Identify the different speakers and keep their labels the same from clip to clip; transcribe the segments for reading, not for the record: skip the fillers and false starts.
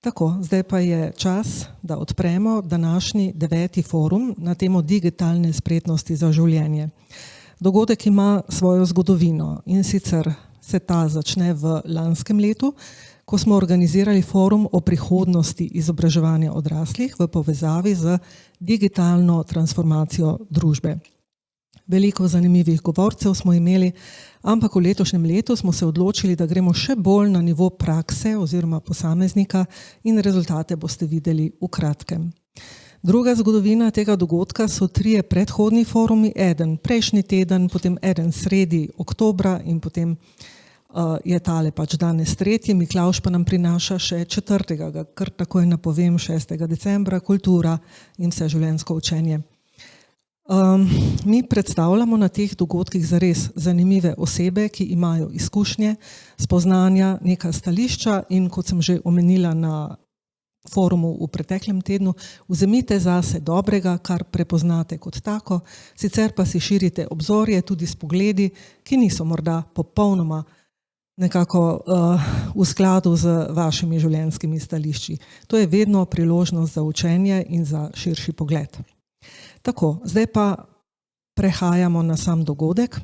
Speaker 1: Tako, zdaj pa je čas, da odpremo današnji 9. forum na temo digitalne spretnosti za življenje. Dogodek ima svojo zgodovino in sicer se ta začne v lanskem letu, ko smo organizirali forum o prihodnosti izobraževanja odraslih v povezavi z digitalno transformacijo družbe. Veliko zanimivih govorcev smo imeli, ampak v letošnjem letu smo se odločili, da gremo še bolj na nivo prakse oziroma posameznika in rezultate boste videli v kratkem. Druga zgodovina tega dogodka so 3 predhodni forumi, eden prejšnji teden, potem eden sredi oktobra in potem je tale pač danes 3. Miklavž pa nam prinaša še 4., kar takoj napovem, 6. decembra, kultura in vseživljenjsko učenje. Mi predstavljamo na teh dogodkih zares zanimive osebe, ki imajo izkušnje, spoznanja, neka stališča in kot sem že omenila na forumu v preteklem tednu, vzemite zase dobrega, kar prepoznate kot tako, sicer pa si širite obzorje tudi s pogledi, ki niso morda popolnoma nekako v skladu z vašimi življenjskimi stališči. To je vedno priložnost za učenje in za širši pogled. Tako, zdaj pa prehajamo na sam dogodek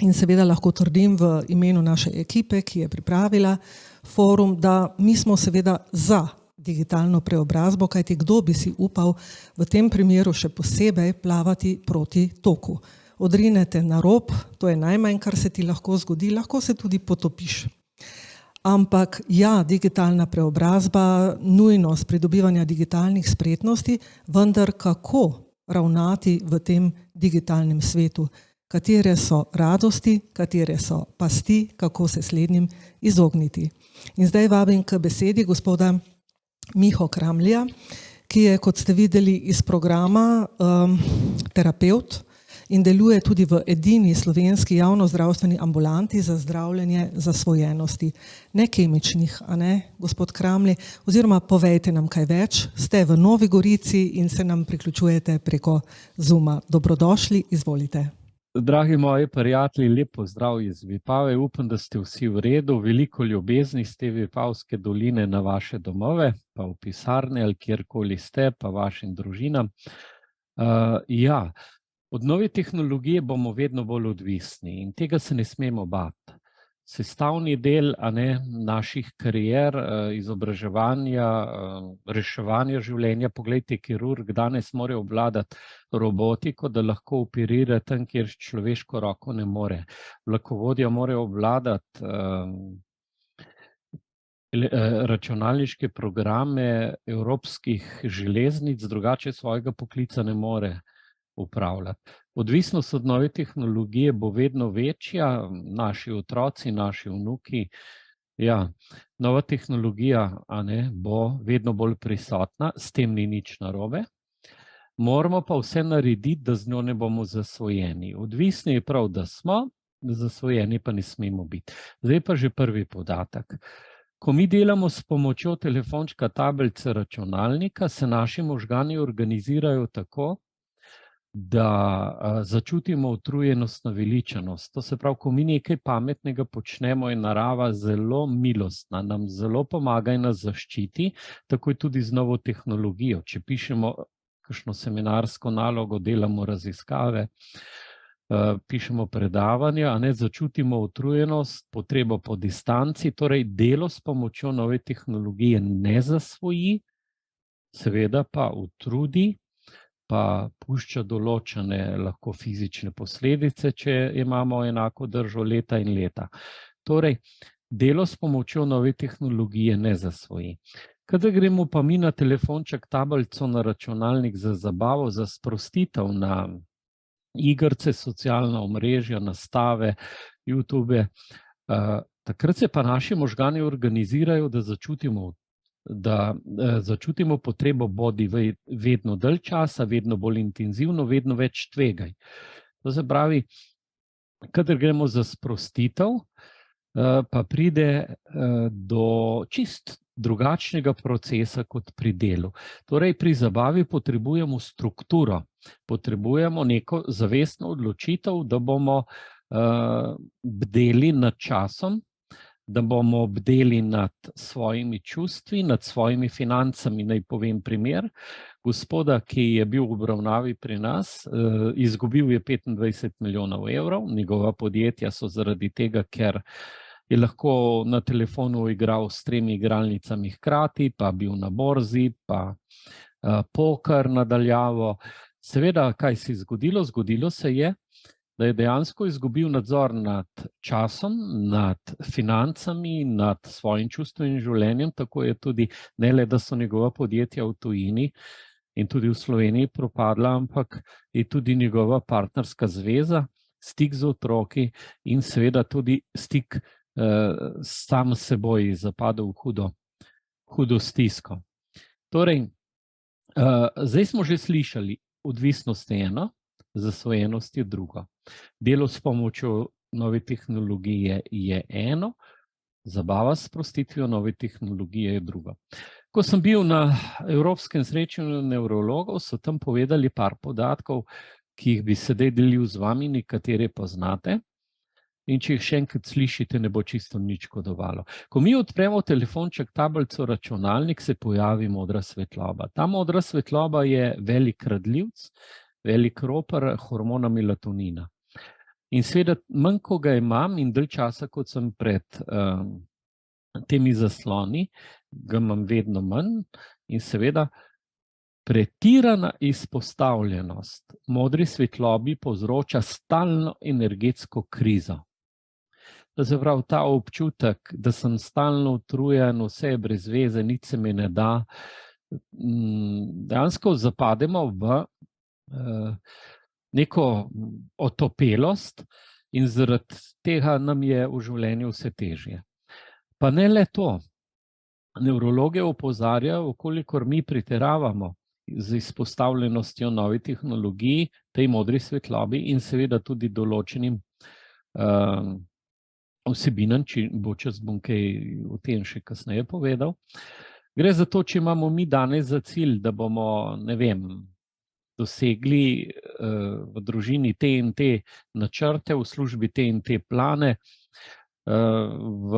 Speaker 1: in seveda lahko trdim v imenu naše ekipe, ki je pripravila forum, da mi smo seveda za digitalno preobrazbo, kajti kdo bi si upal v tem primeru še posebej plavati proti toku. Odrinete na rob, to je najmanj, kar se ti lahko zgodi, lahko se tudi potopiš. Ampak ja, digitalna preobrazba, nujnost pridobivanja digitalnih spretnosti, vendar kako ravnati v tem digitalnem svetu, katere so radosti, katere so pasti, kako se slednjim izogniti. In zdaj vabim k besedi gospoda Miho Kramlja, ki je, kot ste videli iz programa, terapevt in deluje tudi v edini slovenski javnozdravstveni ambulanti za zdravljenje zasvojenosti. Ne kemičnih, a ne, gospod Kramlj, oziroma povejte nam kaj več, ste v Novi Gorici in se nam priključujete preko Zooma. Dobrodošli, izvolite.
Speaker 2: Dragi moji prijatelji, lep pozdrav iz Vipave, upam, da ste vsi v redu, veliko ljubezni z te Vipavske doline na vaše domove, pa v pisarne ali kjerkoli ste, pa vašim družinam. Ja, od nove tehnologije bomo vedno bolj odvisni in tega se ne smemo bati. Sestavni del naših karier, izobraževanja, reševanja življenja. Poglejte, kirurg danes mora obvladati robotiko, da lahko operira tam, kjer človeško roko ne more. Vlakovodja mora obvladati računalniške programe evropskih železnic, drugače svojega poklica ne more upravljati. Odvisnost od nove tehnologije bo vedno večja, naši otroci, naši vnuki. Ja, nova tehnologija bo vedno bolj prisotna, s tem ni nič narobe. Moramo pa vse narediti, da z njo ne bomo zasvojeni. Odvisni je prav, da smo, zasvojeni pa ne smemo biti. Zdaj pa že prvi podatek. Ko mi delamo s pomočjo telefončka, tablice, računalnika, se naši možgani organizirajo tako, da začutimo utrujenost, naveličanost. To se pravi, ko mi nekaj pametnega počnemo, je narava zelo milostna, nam zelo pomaga in nas zaščiti, tako je tudi z novo tehnologijo. Če pišemo kakšno seminarsko nalogo, delamo raziskave, pišemo predavanja, začutimo utrujenost, potrebo po distanci, torej delo s pomočjo nove tehnologije ne zasvoji, seveda pa utrudi, pa pušča določene lahko fizične posledice, če imamo enako držo leta in leta. Torej, delo s pomočjo nove tehnologije ne zasvoji. Kadar gremo pa mi na telefonček, tablico, na računalnik za zabavo, za sprostitev, na igrice, socialna omrežja, nastave, YouTube, takrat se pa naši možgani organizirajo, da začutimo potrebo bodi vedno dalj časa, vedno bolj intenzivno, vedno več tvegaj. To se pravi, kadar gremo za sprostitev, pa pride do čist drugačnega procesa kot pri delu. Torej, pri zabavi potrebujemo strukturo, potrebujemo neko zavestno odločitev, da bomo bdeli nad časom, da bomo bdeli nad svojimi čustvi, nad svojimi financami. Naj povem primer gospoda, ki je bil v obravnavi pri nas, izgubil je 25 milijonov evrov, njegova podjetja so zaradi tega, ker je lahko na telefonu igral s 3 igralnicami hkrati, pa bil na borzi, pa poker nadaljavo. Seveda, kaj se je zgodilo? Zgodilo se je, da je dejansko izgubil nadzor nad časom, nad financami, nad svojim čustvenim življenjem, tako je tudi, ne le, da so njegova podjetja v tujini in tudi v Sloveniji propadla, ampak je tudi njegova partnerska zveza, stik z otroki in seveda tudi stik sam s seboj zapadel v hudo stisko. Torej, zdaj smo že slišali, odvisnost je eno, zasvojenost je drugo. Delo s pomočjo nove tehnologije je eno, zabava s sprostitvijo nove tehnologije je drugo. Ko sem bil na Evropskem srečanju nevrologov, so tam povedali par podatkov, ki jih bi sedaj delil z vami, nekatere poznate. In če jih še enkrat slišite, ne bo čisto nič kodovalo. Ko mi odpremo telefonček, tablico, računalnik, se pojavi modra svetloba. Ta modra svetloba je velik kradljivec, velik roper hormona melatonina. In seveda, manj ko ga imam in dalj časa, kot sem pred temi zasloni, ga imam vedno manj in seveda pretirana izpostavljenost modri svetlobi povzroča stalno energetsko krizo. To se pravi, ta občutek, da sem stalno utrujen, vse je brez veze, nič se mi ne da, dejansko zapademo v neko otopelost in zaradi tega nam je v življenju vse težje. Pa ne le to, nevrologe opozarjajo, kolikor mi pretiravamo z izpostavljenostjo novi tehnologiji, tej modri svetlobi in seveda tudi določenim vsebinam, če bo čas bom kaj o tem še kasneje povedal. Gre za to, če imamo mi danes za cilj, da bomo, ne vem, dosegli v družini TNT načrte, v službi TNT plane, v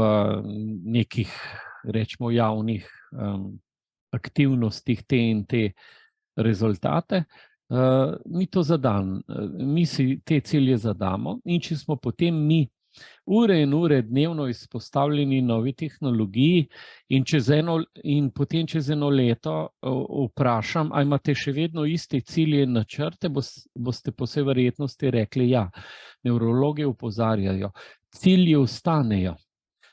Speaker 2: nekih, rečemo, javnih aktivnostih TNT rezultate, mi to zadamo, mi si te cilje zadamo in če smo potem mi ure in ure dnevno izpostavljeni novi tehnologiji in potem čez eno leto vprašam, a imate še vedno iste cilje in načrte, boste po vsej verjetnosti rekli ja. Nevrologi opozarjajo, cilji ostanejo,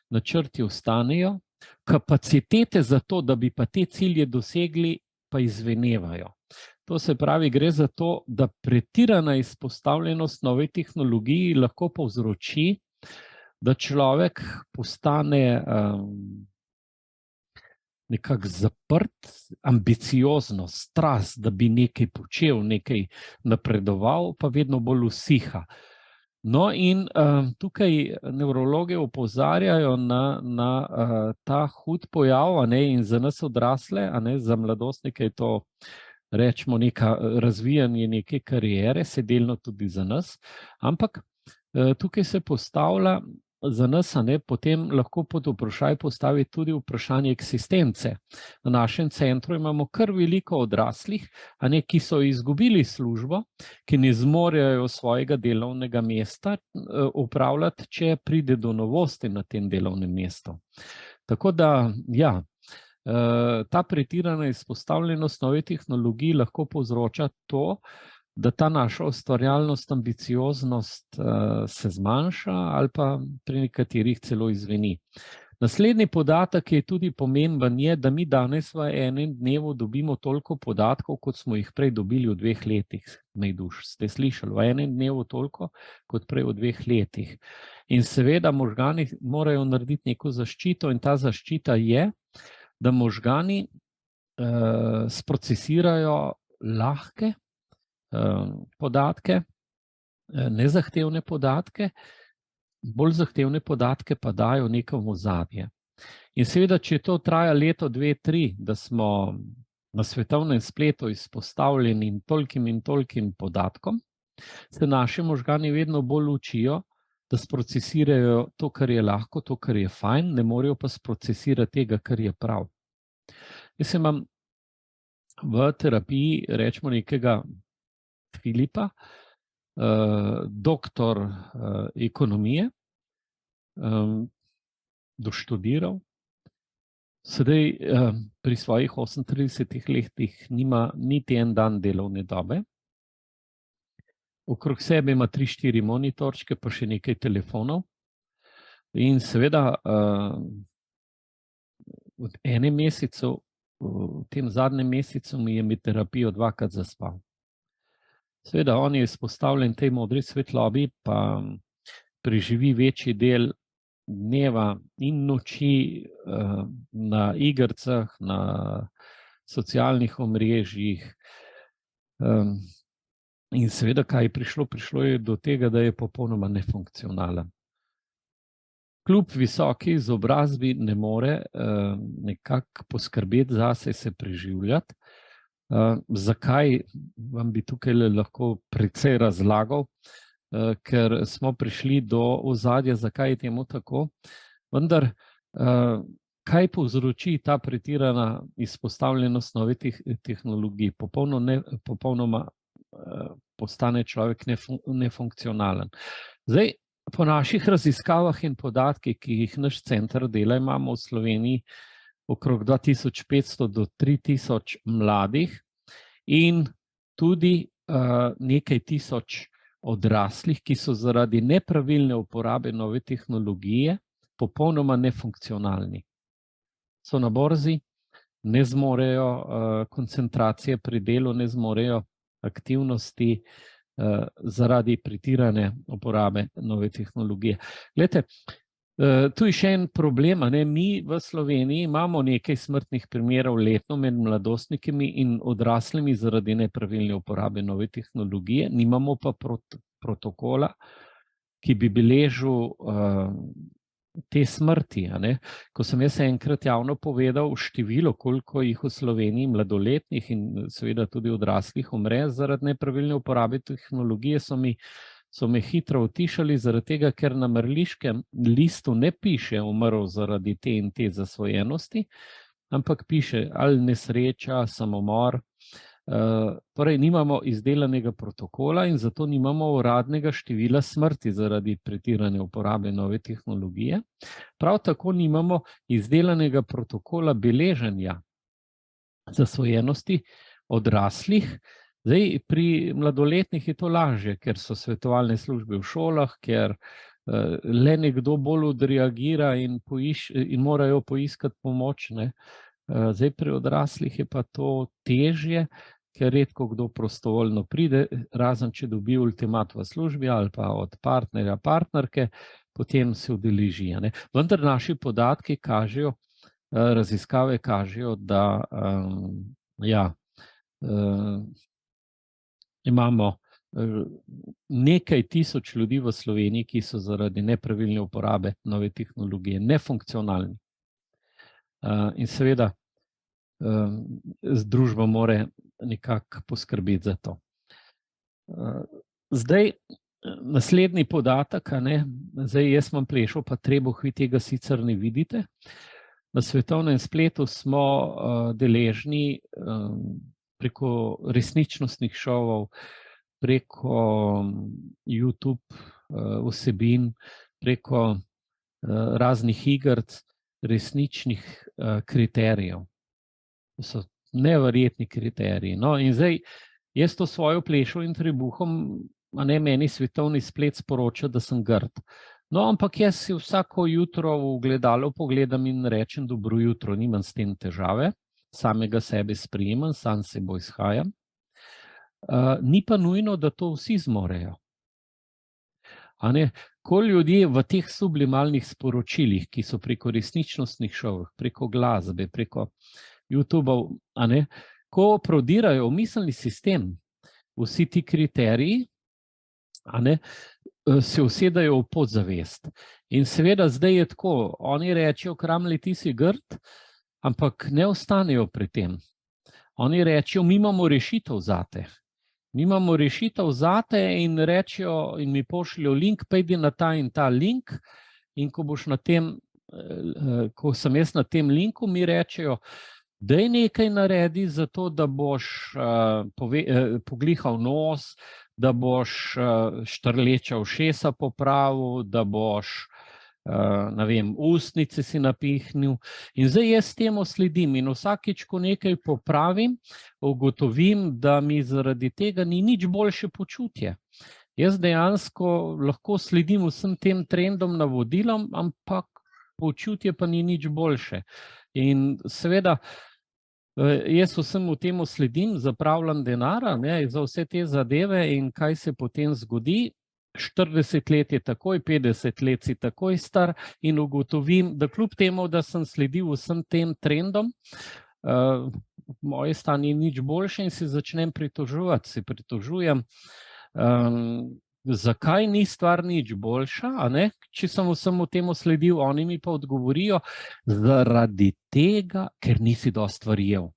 Speaker 2: načrti ostanejo, kapacitete za to, da bi pa te cilje dosegli, pa izvenevajo. To se pravi, gre za to, da pretirana izpostavljenost nove tehnologiji lahko povzroči, da človek postane nekako zaprt, ambiciozno, strast, da bi nekaj počel, nekaj napredoval, pa vedno bolj usiha. No in tukaj nevrologe opozarjajo na ta hud pojav, in za nas odrasle, za mladostnike je to, rečemo, razvijanje neke kariere, se delno tudi za nas, ampak tukaj se postavlja za nas, potem lahko pod vprašaj postavi tudi vprašanje eksistence. Na našem centru imamo kar veliko odraslih, ki so izgubili službo, ki ne zmorejo svojega delovnega mesta upravljati, če pride do novosti na tem delovnem mestu. Tako da, ja, ta pretirana izpostavljenost nove tehnologiji lahko povzroča to, da ta naša ustvarjalnost, ambicioznost se zmanjša ali pa pri nekaterih celo izveni. Naslednji podatek, ki je tudi pomemben, je, da mi danes v enem dnevu dobimo toliko podatkov, kot smo jih prej dobili v 2 letih. Najduž, ste slišali, v enem dnevu toliko, kot prej v 2 letih. In seveda možgani morajo narediti neko zaščito in ta zaščita je, da možgani sprocesirajo lahke podatke, nezahtevne podatke, bolj zahtevne podatke pa dajo nekam v ozadje. In seveda, če to traja leto, 2, 3, da smo na svetovnem spletu izpostavljeni tolkim in tolkim podatkom, se naši možgani vedno bolj učijo, da sprocesirajo to, kar je lahko, to, kar je fajn, ne morejo pa sprocesirati tega, kar je prav. Jaz imam v terapiji, rečemo, nekega Filipa, doktor ekonomije, doštudiral, sedaj pri svojih 38 letih nima niti en dan delovne dobe. Okrog sebe ima 3-4 monitorčke, pa še nekaj telefonov. In seveda v enem mesecu, v tem zadnjem mesecu mi je med terapijo 2-krat zaspal. Seveda on je izpostavljen tej modri svetlobi, pa preživi večji del dneva in noči na igricah, na socialnih omrežjih. In seveda, kaj je prišlo? Prišlo je do tega, da je popolnoma nefunkcionalen. Kljub visoki izobrazbi ne more nekako poskrbeti zase, se preživljati. Zakaj, vam bi tukaj lahko precej razlagal, ker smo prišli do ozadja, zakaj je temu tako. Vendar, kaj povzroči ta pretirana izpostavljenost novih tehnologij? Popolnoma postane človek nefunkcionalen. Zdaj, po naših raziskavah in podatkih, ki jih naš center dela, imamo v Sloveniji okrog 2500 do 3000 mladih in tudi nekaj tisoč odraslih, ki so zaradi nepravilne uporabe nove tehnologije popolnoma nefunkcionalni. So na borzi, ne zmorejo koncentracije pri delu, ne zmorejo aktivnosti zaradi pretirane uporabe nove tehnologije. Glejte, tu je še en problem, mi v Sloveniji imamo nekaj smrtnih primerov letno med mladostnikami in odraslimi zaradi nepravilne uporabe nove tehnologije, nimamo pa protokola, ki bi beležil te smrti. Ko sem jaz enkrat javno povedal število, koliko jih v Sloveniji mladoletnih in seveda tudi odraslih umre zaradi nepravilne uporabe tehnologije, so me hitro utišali, zaradi tega, ker na mrliškem listu ne piše umrl zaradi te in te zasvojenosti, ampak piše ali nesreča, samomor. Torej nimamo izdelanega protokola in zato nimamo uradnega števila smrti zaradi pretirane uporabe nove tehnologije. Prav tako nimamo izdelanega protokola beleženja zasvojenosti odraslih. Zdaj, pri mladoletnih je to lažje, ker so svetovalne službe v šolah, ker le nekdo bolj odreagira in morajo poiskati pomoč. Zdaj, pri odraslih je pa to težje, ker redko kdo prostovoljno pride, razen če dobi ultimat v službi ali pa od partnerja, partnerke, potem se udeleži. Vendar naši podatki kažejo, raziskave kažejo, da imamo nekaj tisoč ljudi v Sloveniji, ki so zaradi nepravilne uporabe nove tehnologije nefunkcionalni. In seveda družba mora nekako poskrbeti za to. Zdaj, naslednji podatek, zdaj jaz imam plešo, pa trebuh, vi tega sicer ne vidite. Na svetovnem spletu smo deležni preko resničnostnih šovov, preko YouTube vsebin, preko raznih igric, resničnih kriterijev. To so neverjetni kriteriji. No, in zdaj, jaz to svojo plešo in trebuhom, meni svetovni splet sporoča, da sem grd. No, ampak jaz si vsako jutro v ogledalo pogledam in rečem dobro jutro, nimam s tem težave, samega sebe sprejemam, sam seboj izhajam. Ni pa nujno, da to vsi zmorejo. Ko ljudje v teh sublimalnih sporočilih, ki so preko resničnostnih šovov, preko glasbe, preko YouTubeov, ko prodirajo v miselni sistem vsi ti kriteriji, se usedajo v podzavest. In seveda zdaj je tako, oni rečejo, Kramli, ti si grd, ampak ne ostanejo pri tem. Oni rečejo, mi imamo rešitev zate. Mi imamo rešitev zate in rečejo in mi pošljajo link, pejdi na ta in ta link in ko boš na tem, ko sem jaz na tem linku, mi rečejo, daj nekaj naredi za to, da boš poglihal nos, da boš štrleča ušesa popravil, da boš ne vem, ustnice si napihnil. In zdaj jaz temu sledim in vsakič, ko nekaj popravim, ugotovim, da mi zaradi tega ni nič boljše počutje. Jaz dejansko lahko sledim vsem tem trendom, navodilom, ampak počutje pa ni nič boljše. In seveda, jaz vsem v temu sledim, zapravljam denara, za vse te zadeve in kaj se potem zgodi. 40 let je takoj, 50 let si takoj star in ugotovim, da kljub temu, da sem sledil vsem tem trendom, moje stanje ni nič boljše in se začnem pritoževati. Se pritožujem, zakaj ni stvar nič boljša, če sem vsemu temu sledil, oni mi pa odgovorijo, zaradi tega, ker nisi dosti verjel.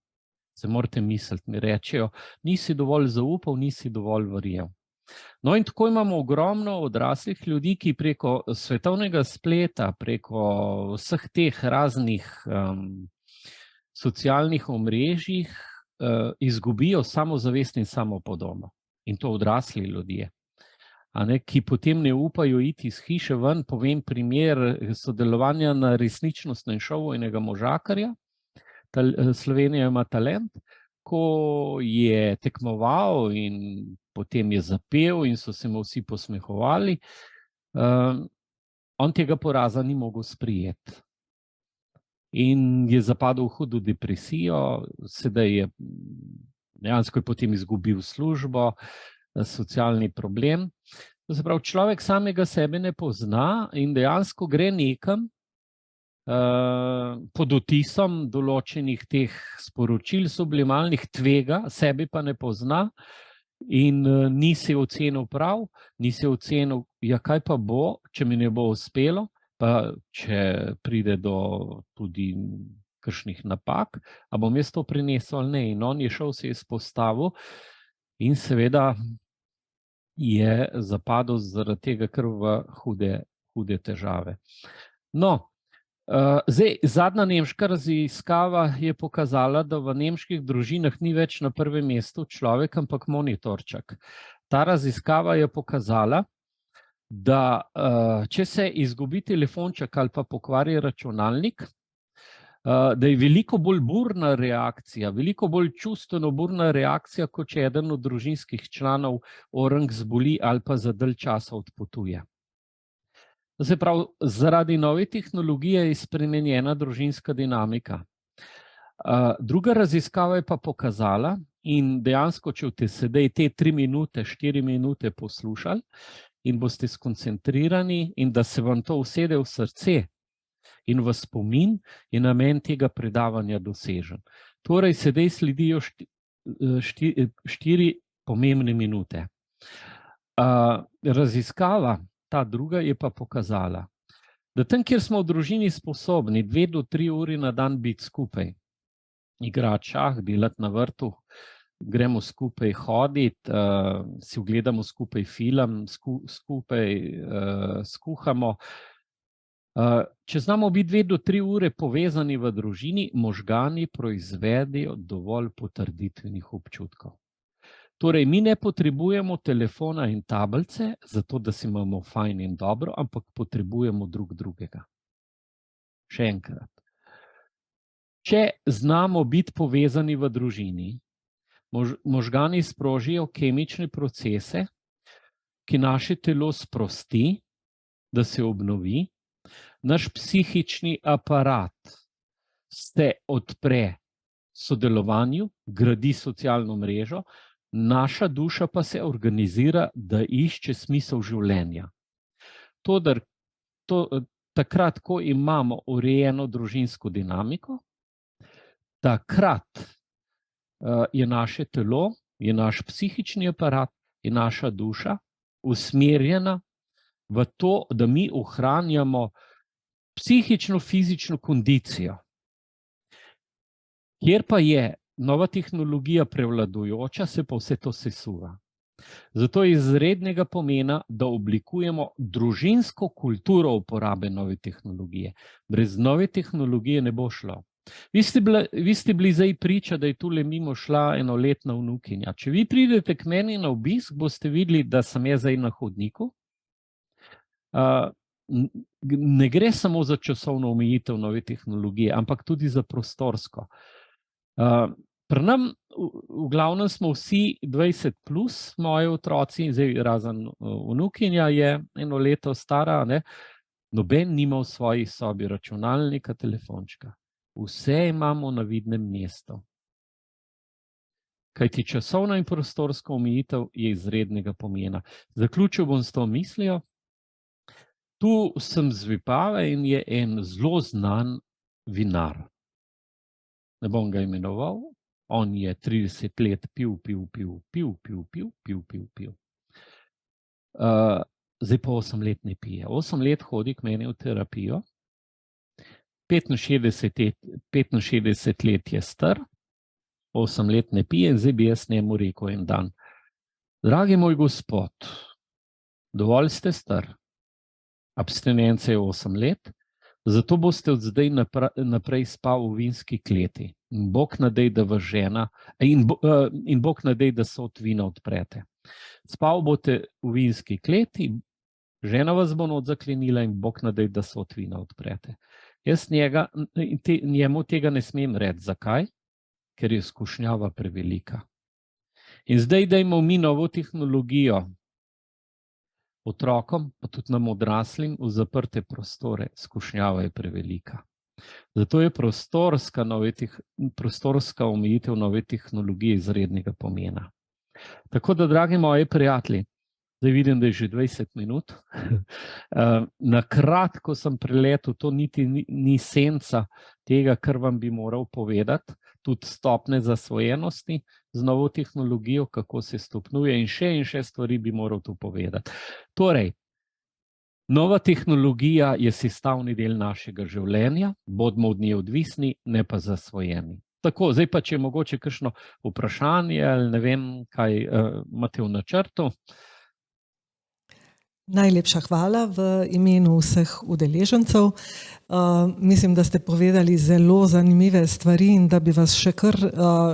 Speaker 2: Se morate misliti, mi rečejo, nisi dovolj zaupal, nisi dovolj verjel. No in tako imamo ogromno odraslih ljudi, ki preko svetovnega spleta, preko vseh teh raznih socialnih omrežjih izgubijo samozavest in samopodomo. In to odrasli ljudje, ki potem ne upajo iti iz hiše ven. Povem primer sodelovanja na resničnostnem šovu enega možakarja. Slovenija ima talent, ko je tekmoval in potem je zapel in so se mu vsi posmehovali, on tega poraza ni mogel sprijeti. In je zapadel v hudo depresijo, sedaj je dejansko potem izgubil službo, socialni problem. To se pravi, človek samega sebe ne pozna in dejansko gre nekam pod vtisom določenih teh sporočil sublimalnih, tvega, sebe pa ne pozna in nisi ocenil prav, nisi ocenil, ja kaj pa bo, če mi ne bo uspelo, pa če pride do tudi kakšnih napak, a bom jaz to prinesel ali ne. In on je šel, se je izpostavil in seveda je zapadel zaradi tega kar v hude težave. No, zdaj, zadnja nemška raziskava je pokazala, da v nemških družinah ni več na prvem mestu človek, ampak monitorček. Ta raziskava je pokazala, da če se izgubi telefonček ali pa pokvari računalnik, da je veliko bolj burna reakcija, veliko bolj čustveno burna reakcija, kot če eden od družinskih članov orang zboli ali pa za dalj časa odpotuje. Se pravi, zaradi nove tehnologije je spremenjena družinska dinamika. Druga raziskava je pa pokazala, in dejansko, če boste sedaj te 3 minute, 4 minute poslušali in boste skoncentrirani in da se vam to usede v srce in v spomin, je namen tega predavanja dosežen. Torej, sedaj sledijo 4 pomembne minute. Raziskava, ta druga, je pa pokazala, da tam, kjer smo v družini sposobni 2 do 3 uri na dan biti skupaj, igrati šah, delati na vrtu, gremo skupaj hoditi, si ogledamo skupaj film, skupaj skuhamo. Če znamo biti 2 do 3 ure povezani v družini, možgani proizvedejo dovolj potrditvenih občutkov. Torej, mi ne potrebujemo telefona in tablice, zato da si imamo fajn in dobro, ampak potrebujemo drugega. Še enkrat. Če znamo biti povezani v družini, možgani sprožijo kemične procese, ki naše telo sprosti, da se obnovi, naš psihični aparat se odpre sodelovanju, gradi socialno mrežo, naša duša pa se organizira, da išče smisel življenja. Takrat, ko imamo urejeno družinsko dinamiko, takrat je naše telo, je naš psihični aparat in naša duša usmerjena v to, da mi ohranjamo psihično, fizično kondicijo. Kjer pa je nova tehnologija prevladujoča, se pa vse to sesuva. Zato je izrednega pomena, da oblikujemo družinsko kulturo uporabe nove tehnologije. Brez nove tehnologije ne bo šlo. Vi ste bili zdaj priča, da je tule mimo šla enoletna vnukinja. Če vi pridete k meni na obisk, boste videli, da sem jaz zdaj na hodniku. Ne gre samo za časovno omejitev nove tehnologije, ampak tudi za prostorsko. Pri nam v glavnem smo vsi 20+, moji otroci, zdaj razen vnukinja je 1 leto stara, ne? Noben nima v svoji sobi računalnika, telefončka. Vse imamo na vidnem mestu. Kajti časovna in prostorska omejitev je izrednega pomena. Zaključil bom s to mislijo. Tu sem z Vipave in je en zelo znan vinar. Ne bom ga imenoval. On je 30 let pil. Zdaj pa 8 let ne pije. 8 let hodi k meni v terapijo. 65 let je star, 8 let ne pije in zdaj bi jaz njemu rekel en dan: dragi moj gospod, dovolj ste star, abstinenca je 8 let, zato boste od zdaj naprej spal v vinski kleti. In Bog nadej, da vas žena, in Bog nadej, da se od vina odprete. Spal boste v vinski kleti, žena vas bo not zaklenila in Bog nadej, da se od vina odprete. Jaz njemu tega ne smem reči. Zakaj? Ker je skušnjava prevelika. In zdaj dajmo mi novo tehnologijo otrokom, pa tudi nam odraslim, v zaprte prostore. Skušnjava je prevelika. Zato je prostorska omejitev nove tehnologije izrednega pomena. Tako da, dragi moji prijatelji, zdaj vidim, da je že 20 minut. Na kratko sem preletel, to niti ni senca tega, kar vam bi moral povedati, tudi stopnje zasvojenosti z novo tehnologijo, kako se stopnjuje in še stvari bi moral tu povedati. Torej, nova tehnologija je sestavni del našega življenja, bodimo od nje odvisni, ne pa zasvojeni. Tako, zdaj pa, če je mogoče kakšno vprašanje ali ne vem, kaj imate v načrtu.
Speaker 1: Najlepša hvala v imenu vseh udeležencev. Mislim, da ste povedali zelo zanimive stvari in da bi vas še kar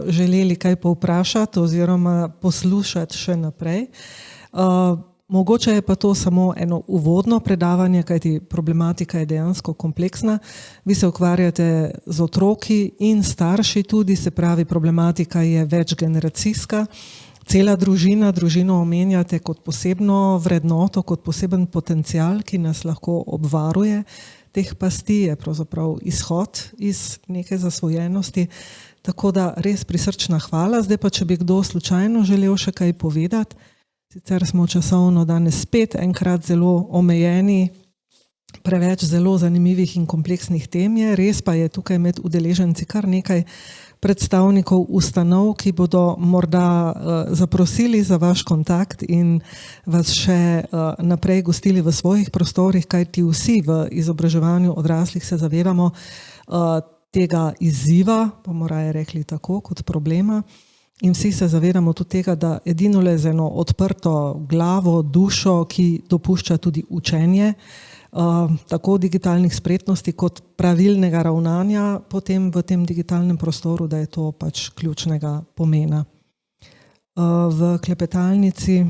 Speaker 1: želeli kaj povprašati oziroma poslušati še naprej. Mogoče je pa to samo eno uvodno predavanje, kajti problematika je dejansko kompleksna. Vi se ukvarjate z otroki in starši tudi, se pravi, problematika je večgeneracijska. Cela družino omenjate kot posebno vrednoto, kot poseben potencial, ki nas lahko obvaruje teh pasti, je pravzaprav izhod iz neke zasvojenosti. Tako da res prisrčna hvala. Zdaj pa, če bi kdo slučajno želel še kaj povedati, sicer smo časovno danes spet enkrat zelo omejeni, preveč zelo zanimivih in kompleksnih tem je, res pa je tukaj med udeleženci kar nekaj predstavnikov ustanov, ki bodo morda zaprosili za vaš kontakt in vas še naprej gostili v svojih prostorih, kajti vsi v izobraževanju odraslih se zavedamo tega izziva, bomo raje rekli tako, kot problema. In vsi se zavedamo tudi tega, da edino le z eno odprto glavo, dušo, ki dopušča tudi učenje, tako digitalnih spretnosti kot pravilnega ravnanja potem v tem digitalnem prostoru, da je to pač ključnega pomena. V klepetalnici,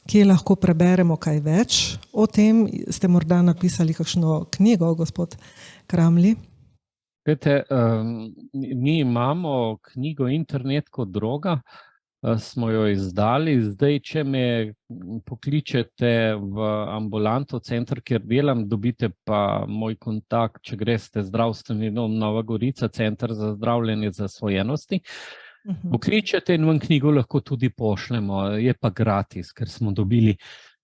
Speaker 1: kje lahko preberemo kaj več o tem, ste morda napisali kakšno knjigo, gospod Kramli?
Speaker 2: Vete, mi imamo knjigo Internet kot droga, smo jo izdali. Zdaj, če me pokličete v ambulanto, center, kjer delam, dobite pa moj kontakt, če greste zdravstveni dom Nova Gorica, center za zdravljenje zasvojenosti. Pokličete in vam knjigo lahko tudi pošljemo, je pa gratis, ker smo dobili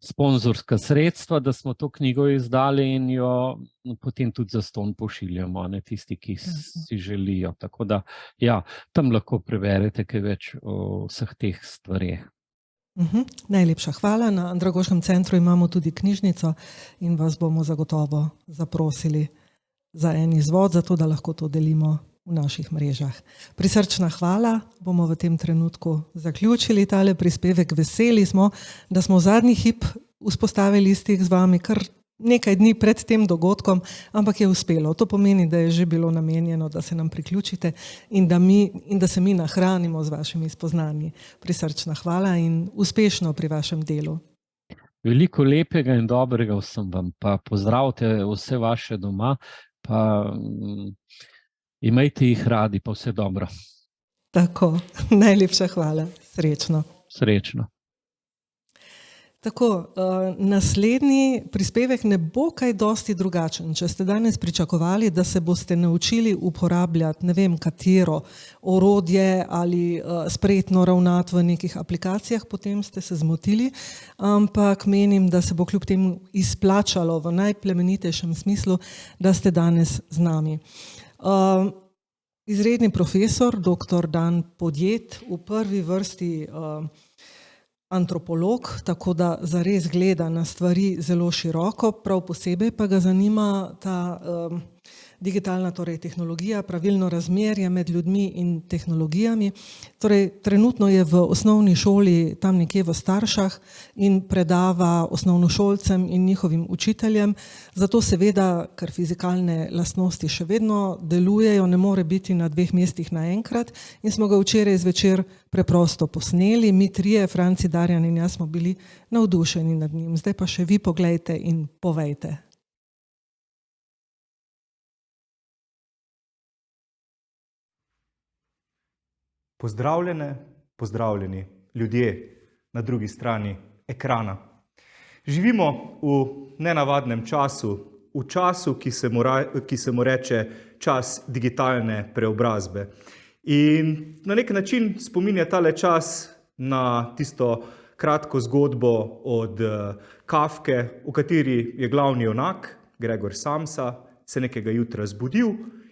Speaker 2: sponzorska sredstva, da smo to knjigo izdali in jo potem tudi zastonj pošiljamo, ne tisti, ki si želijo. Tako da, ja, tam lahko preberete kaj več o vseh teh stvareh.
Speaker 1: Najlepša hvala. Na Andragoškem centru imamo tudi knjižnico in vas bomo zagotovo zaprosili za en izvod, zato da lahko to delimo v naših mrežah. Prisrčna hvala, bomo v tem trenutku zaključili tale prispevek. Veseli smo, da smo zadnji hip vzpostavili stik z vami kar nekaj dni pred tem dogodkom, ampak je uspelo. To pomeni, da je že bilo namenjeno, da se nam priključite in da se mi nahranimo z vašimi spoznanji. Prisrčna hvala in uspešno pri vašem delu.
Speaker 2: Veliko lepega in dobrega vsem vam, pa pozdravite vse vaše doma, pa imejte jih radi, pa vse dobro.
Speaker 1: Tako, najlepša hvala. Srečno.
Speaker 2: Srečno.
Speaker 1: Tako, naslednji prispevek ne bo kaj dosti drugačen. Če ste danes pričakovali, da se boste naučili uporabljati ne vem katero orodje ali spretno ravnati v nekih aplikacijah, potem ste se zmotili, ampak menim, da se bo kljub temu izplačalo v najplemenitejšem smislu, da ste danes z nami. Izredni profesor, dr. Dan Podjed, v prvi vrsti antropolog, tako da zares gleda na stvari zelo široko, prav posebej pa ga zanima ta digitalna, torej tehnologija, pravilno razmerje med ljudmi in tehnologijami. Torej, trenutno je v osnovni šoli tam nekje v Staršah in predava osnovnošolcem in njihovim učiteljem. Zato seveda, ker fizikalne lastnosti še vedno delujejo, ne more biti na 2 mestih naenkrat in smo ga včeraj zvečer preprosto posneli. Mi trije, Franci, Darjan in jaz, smo bili navdušeni nad njim. Zdaj pa še vi poglejte in povejte.
Speaker 3: Pozdravljene, pozdravljeni ljudje na drugi strani ekrana. Živimo v nenavadnem času, v času, ki se mu reče čas digitalne preobrazbe. In na nek način spominja tale čas na tisto kratko zgodbo od Kafke, v kateri je glavni junak, Gregor Samsa, se nekega jutra zbudil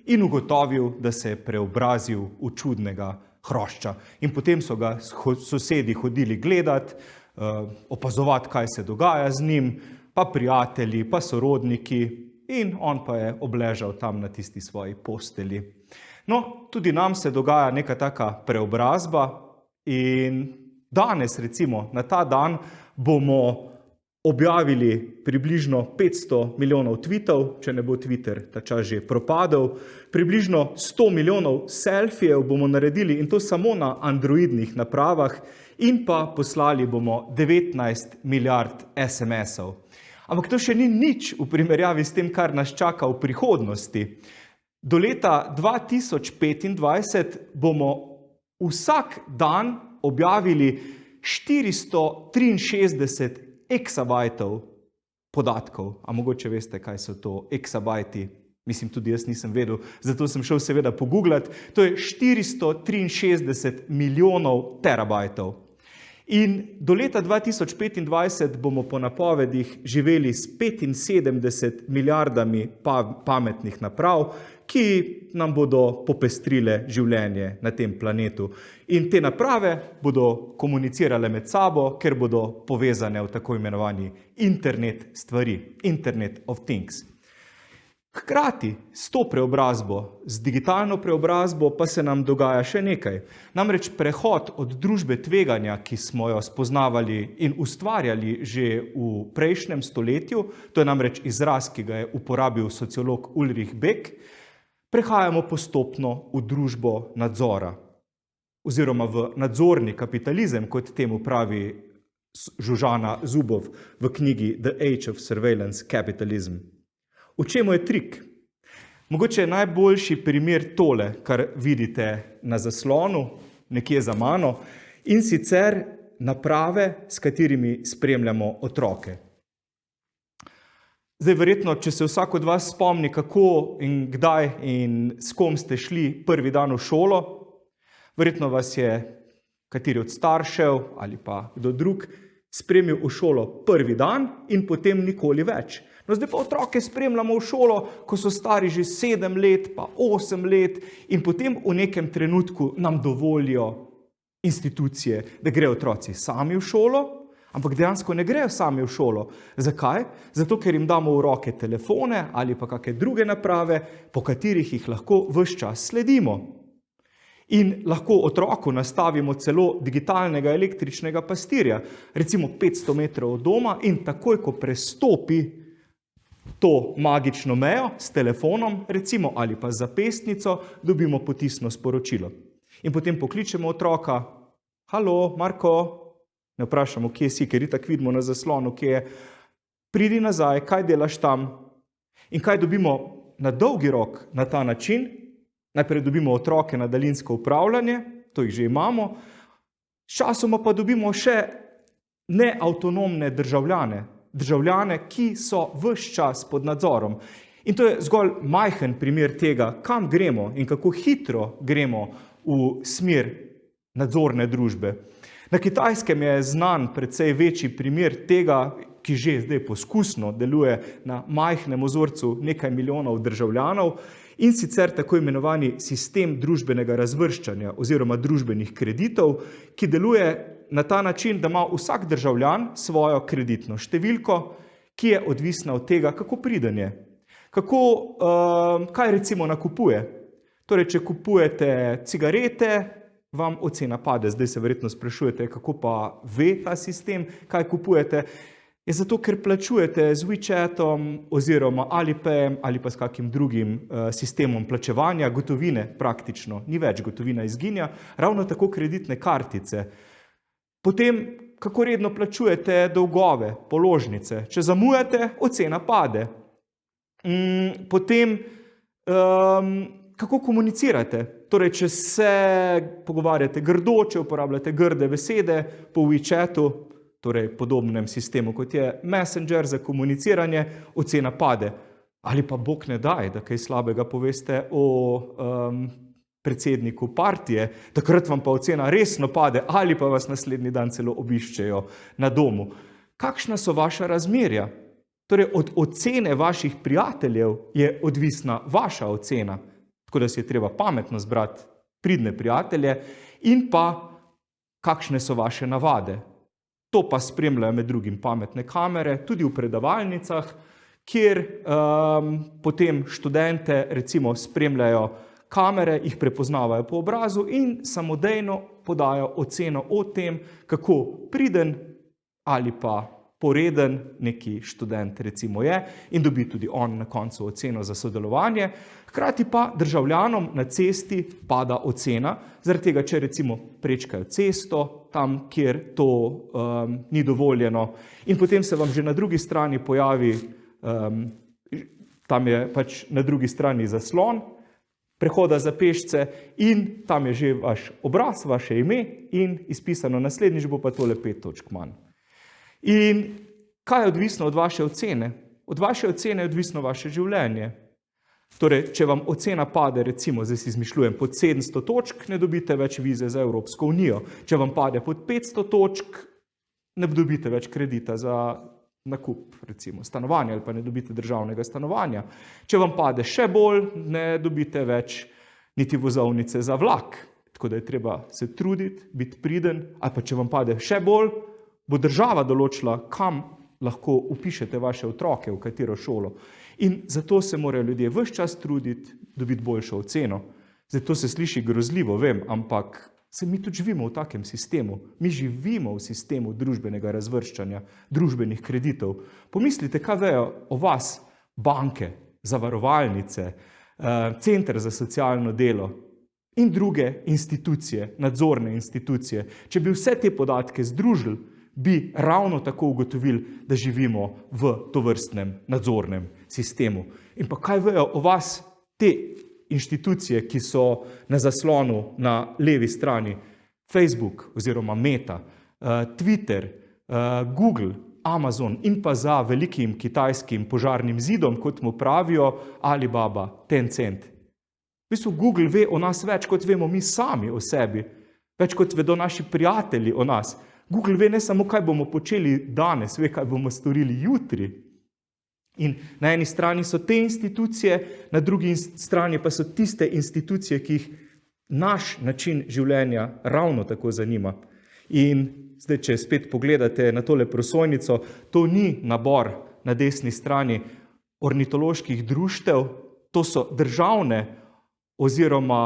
Speaker 3: in ugotovil, da se je preobrazil v čudnega hrošča. In potem so ga sosedi hodili gledati, opazovati, kaj se dogaja z njim, pa prijatelji, pa sorodniki, in on pa je obležal tam na tisti svoji postelji. No, tudi nam se dogaja neka taka preobrazba in danes, recimo, na ta dan bomo objavili približno 500 milijonov tweetov, če ne bo Twitter ta čas že propadel, približno 100 milijonov selfijev bomo naredili in to samo na androidnih napravah in pa poslali bomo 19 milijard SMS-ov. Ampak to še ni nič v primerjavi s tem, kar nas čaka v prihodnosti. Do leta 2025 bomo vsak dan objavili 463 eksabajtov podatkov. A mogoče veste, kaj so to eksabajti? Mislim, tudi jaz nisem vedel, zato sem šel seveda pogooglati. To je 463 milijonov terabajtov. In do leta 2025 bomo po napovedih živeli s 75 milijardami pametnih naprav, ki nam bodo popestrile življenje na tem planetu. In te naprave bodo komunicirale med sabo, ker bodo povezane v tako imenovani internet stvari, Internet of Things. Hkrati s to preobrazbo, z digitalno preobrazbo, pa se nam dogaja še nekaj. Namreč prehod od družbe tveganja, ki smo jo spoznavali in ustvarjali že v prejšnjem stoletju, to je namreč izraz, ki ga je uporabil sociolog Ulrich Beck, prehajamo postopno v družbo nadzora, oziroma v nadzorni kapitalizem, kot temu pravi Zsuzsanna Zuboff v knjigi The Age of Surveillance Capitalism. V čemu je trik? Mogoče je najboljši primer tole, kar vidite na zaslonu, nekje za mano, in sicer naprave, s katerimi spremljamo otroke. Zdaj, verjetno, če se vsak od vas spomni, kako in kdaj in s kom ste šli prvi dan v šolo, verjetno vas je kateri od staršev ali pa kdo drug spremil v šolo prvi dan in potem nikoli več. No, zdaj pa otroke spremljamo v šolo, ko so stari že 7 let, pa 8 let in potem v nekem trenutku nam dovolijo institucije, da grejo otroci sami v šolo ampak dejansko ne grejo sami v šolo. Zakaj? Zato, ker jim damo v roke telefone ali pa kakšne druge naprave, po katerih jih lahko ves čas sledimo. In lahko otroku nastavimo celo digitalnega električnega pastirja, recimo 500 metrov od doma, in takoj, ko prestopi to magično mejo s telefonom, recimo, ali pa z zapestnico, dobimo potisno sporočilo. In potem pokličemo otroka: halo, Marko, ne vprašamo, kje si, ker itak vidimo na zaslonu, kje je, pridi nazaj, kaj delaš tam. In kaj dobimo na dolgi rok na ta način? Najprej dobimo otroke na daljinsko upravljanje, to jih že imamo, sčasoma pa dobimo še neavtonomne državljane, ki so ves čas pod nadzorom. In to je zgolj majhen primer tega, kam gremo in kako hitro gremo v smer nadzorne družbe. Na Kitajskem je znan precej večji primer tega, ki že zdaj poskusno deluje na majhnem ozorcu nekaj milijonov državljanov, in sicer tako imenovani sistem družbenega razvrščanja oziroma družbenih kreditov, ki deluje na ta način, da ima vsak državljan svojo kreditno številko, ki je odvisna od tega, kako priden je. Kaj recimo nakupuje? Torej, če kupujete cigarete, vam ocena pade. Zdaj se verjetno sprašujete, kako pa ve ta sistem, kaj kupujete. Je zato, ker plačujete z WeChatom oziroma Alipayem ali pa s kakim drugim sistemom plačevanja, gotovine praktično ni več, gotovina izginja, ravno tako kreditne kartice. Potem, kako redno plačujete dolgove, položnice. Če zamujate, ocena pade. Potem, kako komunicirate? Torej, če se pogovarjate grdo, če uporabljate grde besede po WeChatu, torej podobnem sistemu, kot je Messenger za komuniciranje, ocena pade. Ali pa bog ne daj, da kaj slabega poveste o predsedniku partije, takrat vam pa ocena resno pade, ali pa vas naslednji dan celo obiščejo na domu. Kakšna so vaša razmerja? Torej, od ocene vaših prijateljev je odvisna vaša ocena, tako da si je treba pametno zbrati pridne prijatelje, in pa kakšne so vaše navade. To pa spremljajo med drugim pametne kamere, tudi v predavalnicah, kjer potem študente recimo spremljajo kamere, jih prepoznavajo po obrazu in samodejno podajo oceno o tem, kako priden ali pa poreden neki študent recimo je, in dobi tudi on na koncu oceno za sodelovanje. Hkrati pa državljanom na cesti pada ocena, zaradi tega, če recimo prečkajo cesto, tam, kjer to ni dovoljeno. In potem se vam že na drugi strani pojavi, tam je pač na drugi strani zaslon prehoda za pešce, in tam je že vaš obraz, vaše ime in izpisano naslednjič bo pa tole 5 točk manj. In kaj je odvisno od vaše ocene? Od vaše ocene je odvisno vaše življenje. Torej, če vam ocena pade, recimo, zdaj si izmišljujem, pod 700 točk, ne dobite več vize za Evropsko unijo. Če vam pade pod 500 točk, ne dobite več kredita za nakup, recimo, stanovanja, ali pa ne dobite državnega stanovanja. Če vam pade še bolj, ne dobite več niti vozovnice za vlak. Tako da je treba se truditi, biti priden, ali pa če vam pade še bolj, bo država določila, kam lahko vpišete vaše otroke, v katero šolo. In zato se morajo ljudje ves čas truditi, dobiti boljšo oceno. Zato se sliši grozljivo, vem, ampak se mi tudi živimo v takem sistemu. Mi živimo v sistemu družbenega razvrščanja, družbenih kreditov. Pomislite, kaj vejo o vas banke, zavarovalnice, center za socialno delo in druge institucije, nadzorne institucije. Če bi vse te podatke združili, bi ravno tako ugotovili, da živimo v tovrstnem nadzornem sistemu. In pa kaj vejo o vas te inštitucije, ki so na zaslonu na levi strani? Facebook oziroma Meta, Twitter, Google, Amazon in pa za velikim kitajskim požarnim zidom, kot mu pravijo, Alibaba, Tencent. V bistvu Google ve o nas več, kot vemo mi sami o sebi, več kot vedo naši prijatelji o nas. Google ve ne samo, kaj bomo počeli danes, ve, kaj bomo storili jutri. In na eni strani so te institucije, na drugi strani pa so tiste institucije, ki jih naš način življenja ravno tako zanima. In zdaj, če spet pogledate na tole prosojnico, to ni nabor na desni strani ornitoloških društev, to so državne oziroma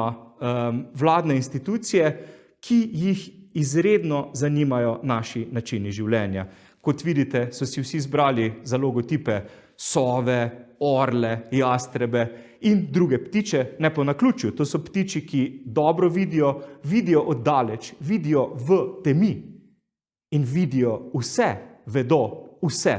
Speaker 3: vladne institucije, ki jih izredno zanimajo naši načini življenja. Kot vidite, so si vsi zbrali za logotipe sove, orle, jastrebe in druge ptiče, ne po naključju. To so ptiči, ki dobro vidijo oddaleč, vidijo v temi in vidijo vse, vedo vse.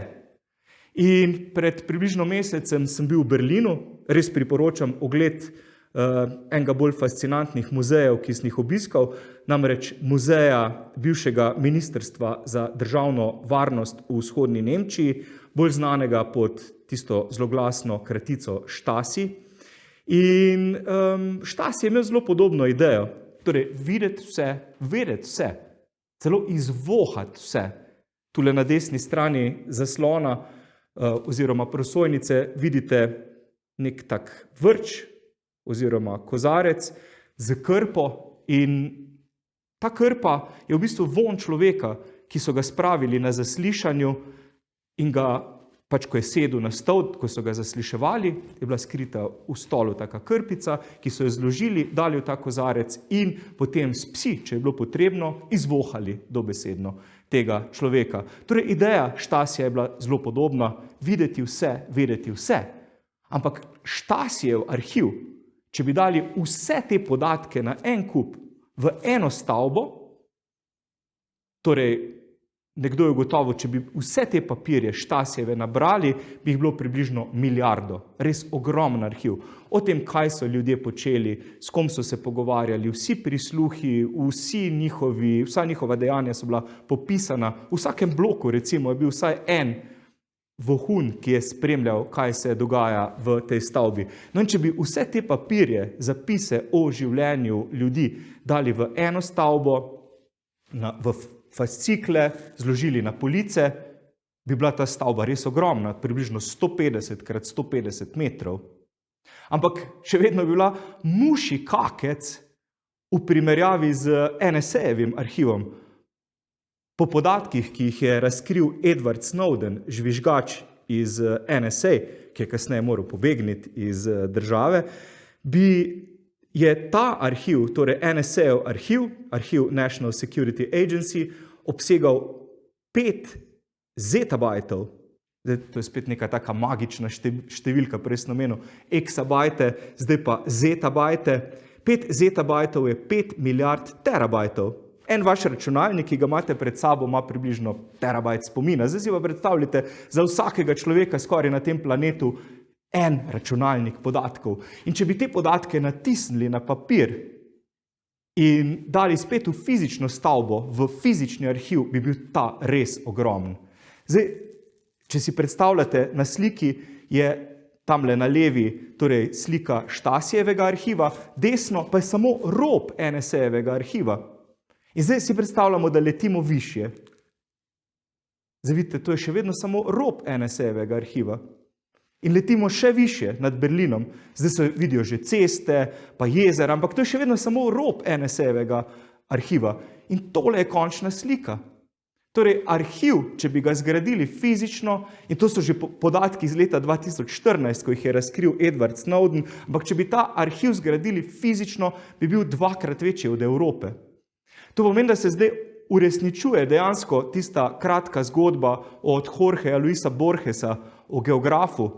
Speaker 3: In pred približno mesecem sem bil v Berlinu, res priporočam ogled enega bolj fascinantnih muzejev, ki sem jih obiskal, namreč muzeja bivšega ministrstva za državno varnost v vzhodni Nemčiji, bolj znanega pod tisto zloglasno kratico Stasi. In Stasi je imel zelo podobno idejo, torej videti vse, vedeti vse, celo izvohati vse. Tule na desni strani zaslona oziroma prosojnice vidite nek tak vrč oziroma kozarec z krpo in ta krpa je v bistvu vonj človeka, ki so ga spravili na zaslišanju in ga, pač ko je sedel na stol, ko so ga zasliševali, je bila skrita v stolu taka krpica, ki so jo zložili, dali v ta kozarec in potem s psi, če je bilo potrebno, izvohali dobesedno tega človeka. Torej, ideja Stasija je bila zelo podobna, videti vse, vedeti vse. Ampak Stasijev arhiv, če bi dali vse te podatke na en kup v eno stavbo, torej nekdo je ugotovil, če bi vse te papirje Stasijeve nabrali, bi jih bilo približno milijardo. Res ogromen arhiv. O tem, kaj so ljudje počeli, s kom so se pogovarjali, vsi prisluhi, vsa njihova dejanja so bila popisana. V vsakem bloku, recimo, je bil vsaj en vohun, ki je spremljal, kaj se dogaja v tej stavbi. No, in če bi vse te papirje, zapise o življenju ljudi dali v eno stavbo, v fascikle, zložili na police, bi bila ta stavba res ogromna, približno 150 krat 150 metrov. Ampak še vedno bi bila muši kakec v primerjavi z NSA-jevim arhivom. Po podatkih, ki jih je razkril Edward Snowden, žvižgač iz NSA, ki je kasneje moral pobegniti iz države, je ta arhiv, torej NSA-jev arhiv National Security Agency, obsegal 5 zetabajtov. To je spet neka taka magična številka, prej sem omenil eksabajte, zdaj pa zetabajte. 5 zetabajtov je 5 milijard terabajtov. En vaš računalnik, ki ga imate pred sabo, ima približno terabajt spomina. Zdaj si pa predstavljate za vsakega človeka skoraj na tem planetu en računalnik podatkov. In če bi te podatke natisnili na papir in dali spet v fizično stavbo, v fizični arhiv, bi bil ta res ogromen. Zdaj, če si predstavljate, na sliki je tamle na levi, torej slika Stasijevega arhiva, desno pa je samo rob NSA-jevega arhiva. In zdaj si predstavljamo, da letimo višje. Zdaj vidite, to je še vedno samo rob NSA-jevega arhiva. In letimo še višje nad Berlinom. Zdaj se vidijo že ceste, pa jezera, ampak to je še vedno samo rob NSA-jevega arhiva. In tole je končna slika. Torej, arhiv, če bi ga zgradili fizično, in to so že podatki iz leta 2014, ko jih je razkril Edward Snowden, ampak če bi ta arhiv zgradili fizično, bi bil 2-krat večji od Evrope. To pomeni, da se zdaj uresničuje dejansko tista kratka zgodba od Jorgeja Luisa Borgesa o geografu,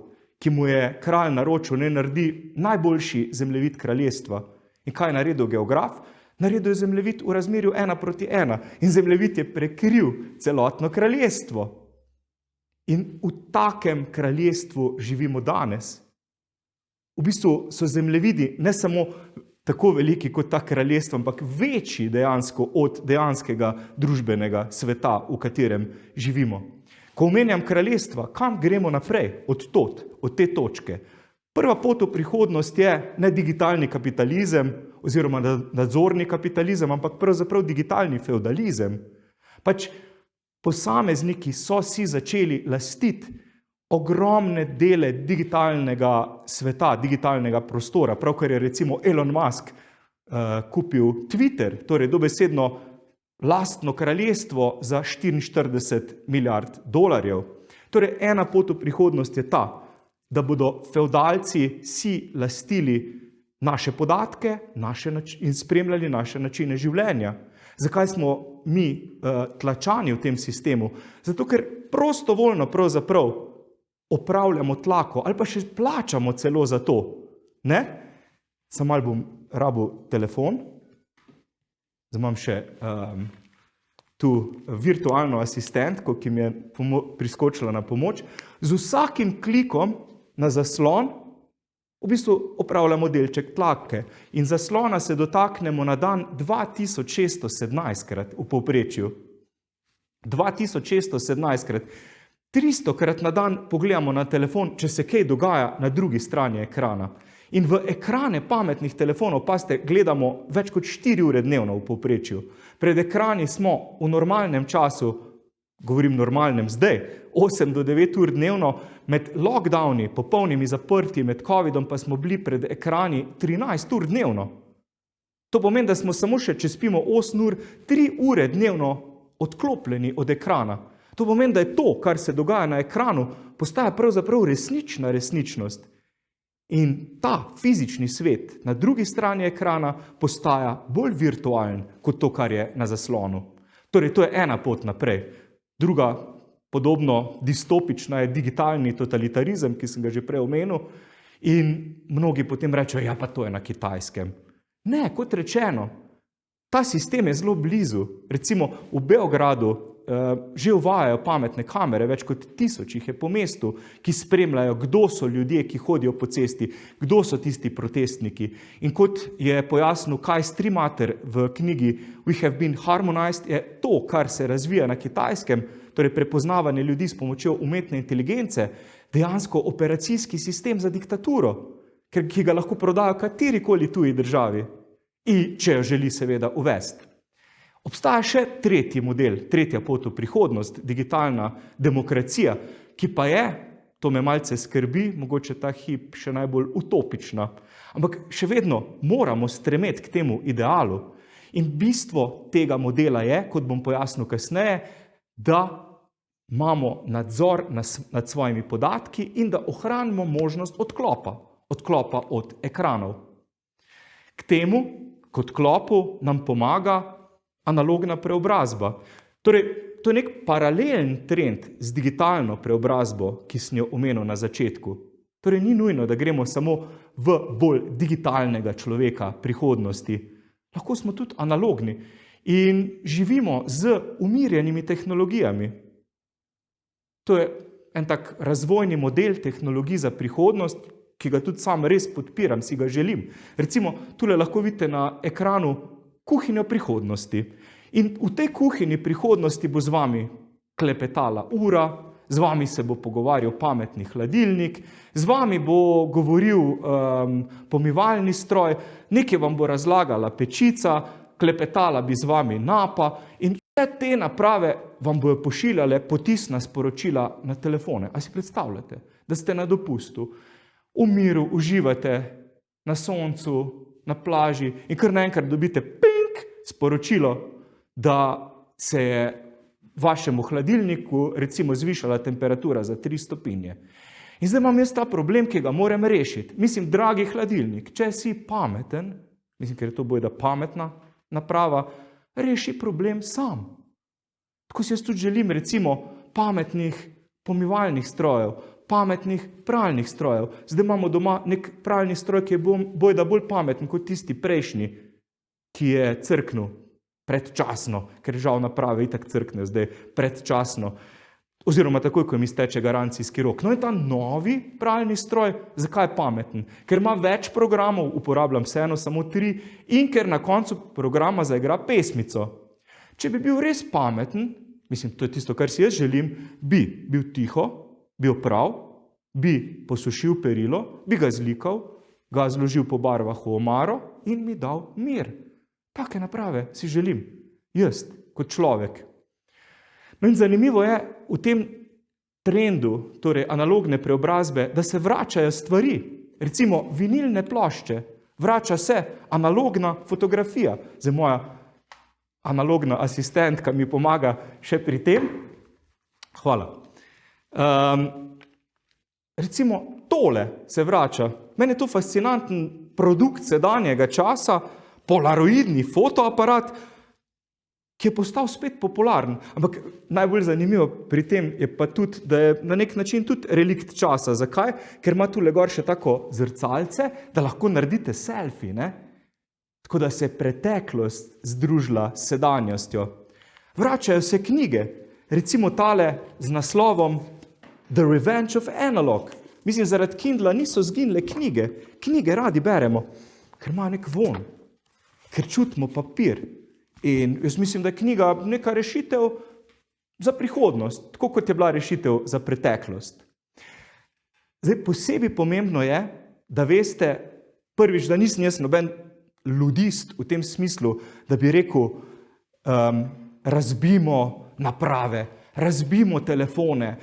Speaker 3: ki mu je kralj naročil, naj naredi najboljši zemljevid kraljestva. In kaj je naredil geograf? Naredil je zemljevid v razmerju 1:1 in zemljevid je prekril celotno kraljestvo. In v takem kraljestvu živimo danes. V bistvu so zemljevidi ne samo tako veliki kot ta kraljestvo, ampak večji dejansko od dejanskega družbenega sveta, v katerem živimo. Ko omenjam kraljestva, kam gremo naprej? Od te točke. Prva pot v prihodnost je ne digitalni kapitalizem oziroma nadzorni kapitalizem, ampak pravzaprav digitalni feudalizem. Pač posamezniki so si začeli lastiti ogromne dele digitalnega sveta, digitalnega prostora, pravkar je recimo Elon Musk kupil Twitter, torej dobesedno lastno kraljestvo za 44 milijard dolarjev. Torej, ena pot v prihodnost je ta, da bodo fevdalci si lastili naše podatke in spremljali naše načine življenja. Zakaj smo mi tlačani v tem sistemu? Zato, ker prostovoljno pravzaprav opravljamo tlako ali pa še plačamo celo za to. Ne? Samo malo bom rabil telefon. Zdaj imam še tu virtualno asistentko, ki mi je priskočila na pomoč. Z vsakim klikom na zaslon v bistvu opravljamo delček tlake. In zaslona se dotaknemo na dan 2617krat v povprečju. 2617krat. 300krat na dan pogledamo na telefon, če se kaj dogaja na drugi strani ekrana. In v ekrane pametnih telefonov, pazite, gledamo več kot 4 ure dnevno v povprečju. Pred ekrani smo v normalnem času, govorim normalnem zdaj, 8 do 9 ur dnevno, med lockdowni, popolnimi zaprti, med covidom pa smo bili pred ekrani 13 ur dnevno. To pomeni, da smo samo še, če spimo 8 ur, 3 ure dnevno odklopljeni od ekrana. To pomeni, da je to, kar se dogaja na ekranu, postaja pravzaprav resnična resničnost. In ta fizični svet na drugi strani ekrana postaja bolj virtualen kot to, kar je na zaslonu. Torej, to je ena pot naprej. Druga, podobno distopična, je digitalni totalitarizem, ki sem ga že prej omenil. In mnogi potem rečejo, ja, pa to je na Kitajskem. Ne, kot rečeno, ta sistem je zelo blizu. Recimo v Beogradu že uvajajo pametne kamere, več kot 1000 jih je po mestu, ki spremljajo, kdo so ljudje, ki hodijo po cesti, kdo so tisti protestniki. In kot je pojasnil Kai Strimater v knjigi We have been harmonized, je to, kar se razvija na Kitajskem, torej prepoznavanje ljudi s pomočjo umetne inteligence, dejansko operacijski sistem za diktaturo, ki ga lahko prodajo katerikoli tuji državi, in če jo želi seveda uvesti. Obstaja še tretji model, tretja pot v prihodnost, digitalna demokracija, ki pa je, to me malce skrbi, mogoče ta hip še najbolj utopična, ampak še vedno moramo stremeti k temu idealu. In bistvo tega modela je, kot bom pojasnil kasneje, da imamo nadzor nad svojimi podatki in da ohranimo možnost odklopa od ekranov. K temu, kot klopu, nam pomaga analogna preobrazba. Torej, to je nek paralelen trend z digitalno preobrazbo, ki sem jo omenil na začetku. Torej, ni nujno, da gremo samo v bolj digitalnega človeka prihodnosti. Lahko smo tudi analogni in živimo z umirjenimi tehnologijami. To je en tak razvojni model tehnologij za prihodnost, ki ga tudi sam res podpiram, si ga želim. Recimo, tule lahko vidite na ekranu kuhinjo prihodnosti. In v tej kuhinji prihodnosti bo z vami klepetala ura, z vami se bo pogovarjal pametni hladilnik, z vami bo govoril pomivalni stroj, nekaj vam bo razlagala pečica, klepetala bi z vami napa in vse te naprave vam bojo pošiljale potisna sporočila na telefone. A si predstavljate, da ste na dopustu, v miru uživate na soncu, na plaži in kar naenkrat dobite sporočilo, da se je vašemu hladilniku recimo zvišala temperatura za 3 stopinje. In zdaj imam jaz ta problem, ki ga moram rešiti. Mislim, dragi hladilnik, če si pameten, mislim, ker je to bojda pametna naprava, reši problem sam. Tako si jaz tudi želim recimo pametnih pomivalnih strojev, pametnih pralnih strojev. Zdaj imamo doma nek pralni stroj, ki je bojda bolj pameten kot tisti prejšnji, ki je crknil predčasno, ker žal naprave itak crkne zdaj predčasno, oziroma takoj, ko mi steče garancijski rok. No in ta novi pralni stroj, zakaj je pameten? Ker ima več programov, uporabljam vseeno samo 3, in ker na koncu programa zaigra pesmico. Če bi bil res pameten, mislim, to je tisto, kar si jaz želim, bi bil tiho, bil prav, bi posušil perilo, bi ga zlikal, ga zložil po barvah v omaro in mi dal mir. Take naprave si želim, jaz, kot človek. No in zanimivo je v tem trendu, torej analogne preobrazbe, da se vračajo stvari. Recimo vinilne plošče, vrača se analogna fotografija. Zdaj moja analogna asistentka mi pomaga še pri tem. Hvala. Recimo tole se vrača. Meni je to fascinanten produkt sedanjega časa, polaroidni fotoaparat, ki je postal spet popularen. Ampak najbolj zanimivo pri tem je pa tudi, da je na nek način tudi relikt časa. Zakaj? Ker ima tule gor še tako zrcalce, da lahko naredite selfie, ne? Tako da se je preteklost združila s sedanjostjo. Vračajo se knjige, recimo tale z naslovom The Revenge of Analog. Mislim, zaradi Kindla niso zginile knjige. Knjige radi beremo, ker ima nek von, ker čutimo papir. In jaz mislim, da je knjiga neka rešitev za prihodnost, tako kot je bila rešitev za preteklost. Zdaj, posebej pomembno je, da veste, prvič, da nisem jaz noben ludist v tem smislu, da bi rekel, razbimo naprave, razbimo telefone,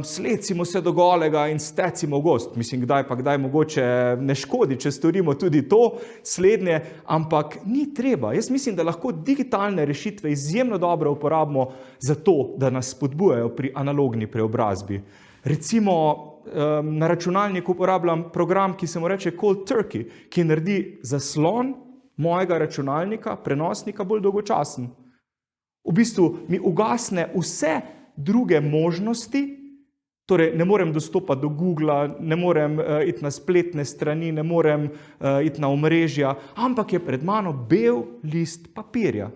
Speaker 3: slecimo se do golega in stecimo v gozd. Mislim, kdaj mogoče ne škodi, če storimo tudi to slednje, ampak ni treba. Jaz mislim, da lahko digitalne rešitve izjemno dobro uporabimo za to, da nas spodbujajo pri analogni preobrazbi. Recimo, na računalniku uporabljam program, ki se mu reče Cold Turkey, ki naredi zaslon mojega računalnika, prenosnika bolj dolgočasen. V bistvu mi ugasne vse druge možnosti, torej ne morem dostopati do Googla, ne morem iti na spletne strani, ne morem iti na omrežja, ampak je pred mano bel list papirja,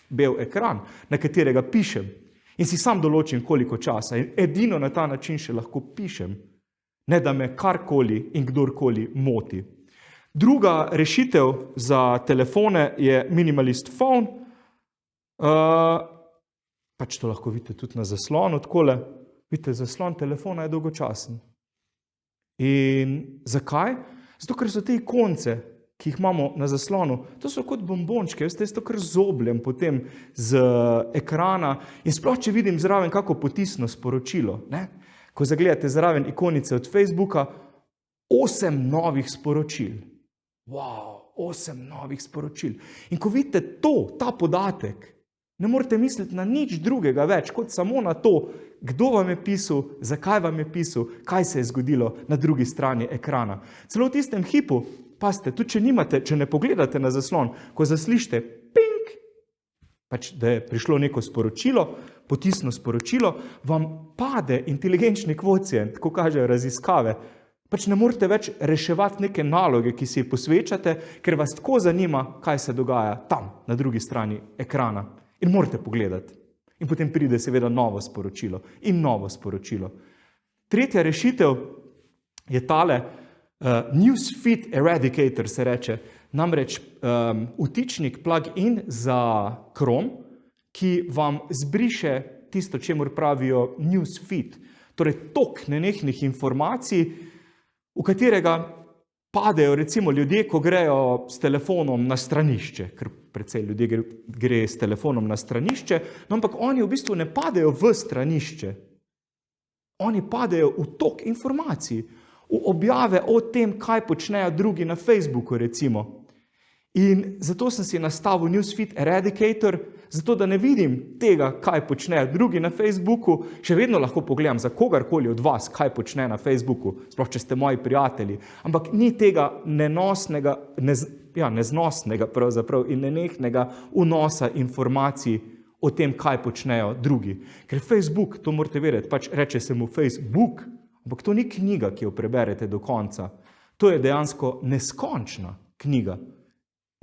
Speaker 3: bel ekran, na katerega pišem. In si sam določim, koliko časa. In edino na ta način še lahko pišem, ne da me karkoli in kdorkoli moti. Druga rešitev za telefone je minimalist phone. To lahko vidite tudi na zaslonu, takole. Vidite, zaslon telefona je dolgočasen. In zakaj? Zato, ker so te ikonce, ki jih imamo na zaslonu, to so kot bombončke, jaz to kar zobljem potem z ekrana in sploh, če vidim zraven kako potisno sporočilo, ne? Ko zagledate zraven ikonice od Facebooka, 8 novih sporočil. Wow, 8 novih sporočil. In ko vidite ta podatek, ne morete misliti na nič drugega več, kot samo na to, kdo vam je pisal, zakaj vam je pisal, kaj se je zgodilo na drugi strani ekrana. Celo v tistem hipu, pazite, tudi če ne pogledate na zaslon, ko zaslišite ping, da je prišlo neko sporočilo, potisno sporočilo, vam pade inteligenčni kvocient, ko kažejo raziskave. Ne morete več reševati neke naloge, ki si jih posvečate, ker vas tako zanima, kaj se dogaja tam, na drugi strani ekrana. In morate pogledati. In potem pride seveda novo sporočilo in novo sporočilo. Tretja rešitev je tale Newsfeed Eradicator se reče, namreč vtičnik plug-in za Chrome, ki vam zbriše tisto, čemur pravijo Newsfeed, torej tok nenehnih informacij, v katerega padejo recimo ljudje, ko grejo s telefonom na stranišče, ker precej ljudje gre s telefonom na stranišče, no, ampak oni v bistvu ne padejo v stranišče. Oni padejo v tok informacij, v objave o tem, kaj počnejo drugi na Facebooku recimo. In zato sem si nastavil Newsfeed Eradicator, zato da ne vidim tega, kaj počnejo drugi na Facebooku, še vedno lahko pogledam za kogarkoli od vas, kaj počne na Facebooku, sploh če ste moji prijatelji, ampak ni tega neznosnega pravzaprav in nenehnega vnosa informacij o tem, kaj počnejo drugi. Ker Facebook, to morate vedeti, reče se mu Facebook, ampak to ni knjiga, ki jo preberete do konca. To je dejansko neskončna knjiga.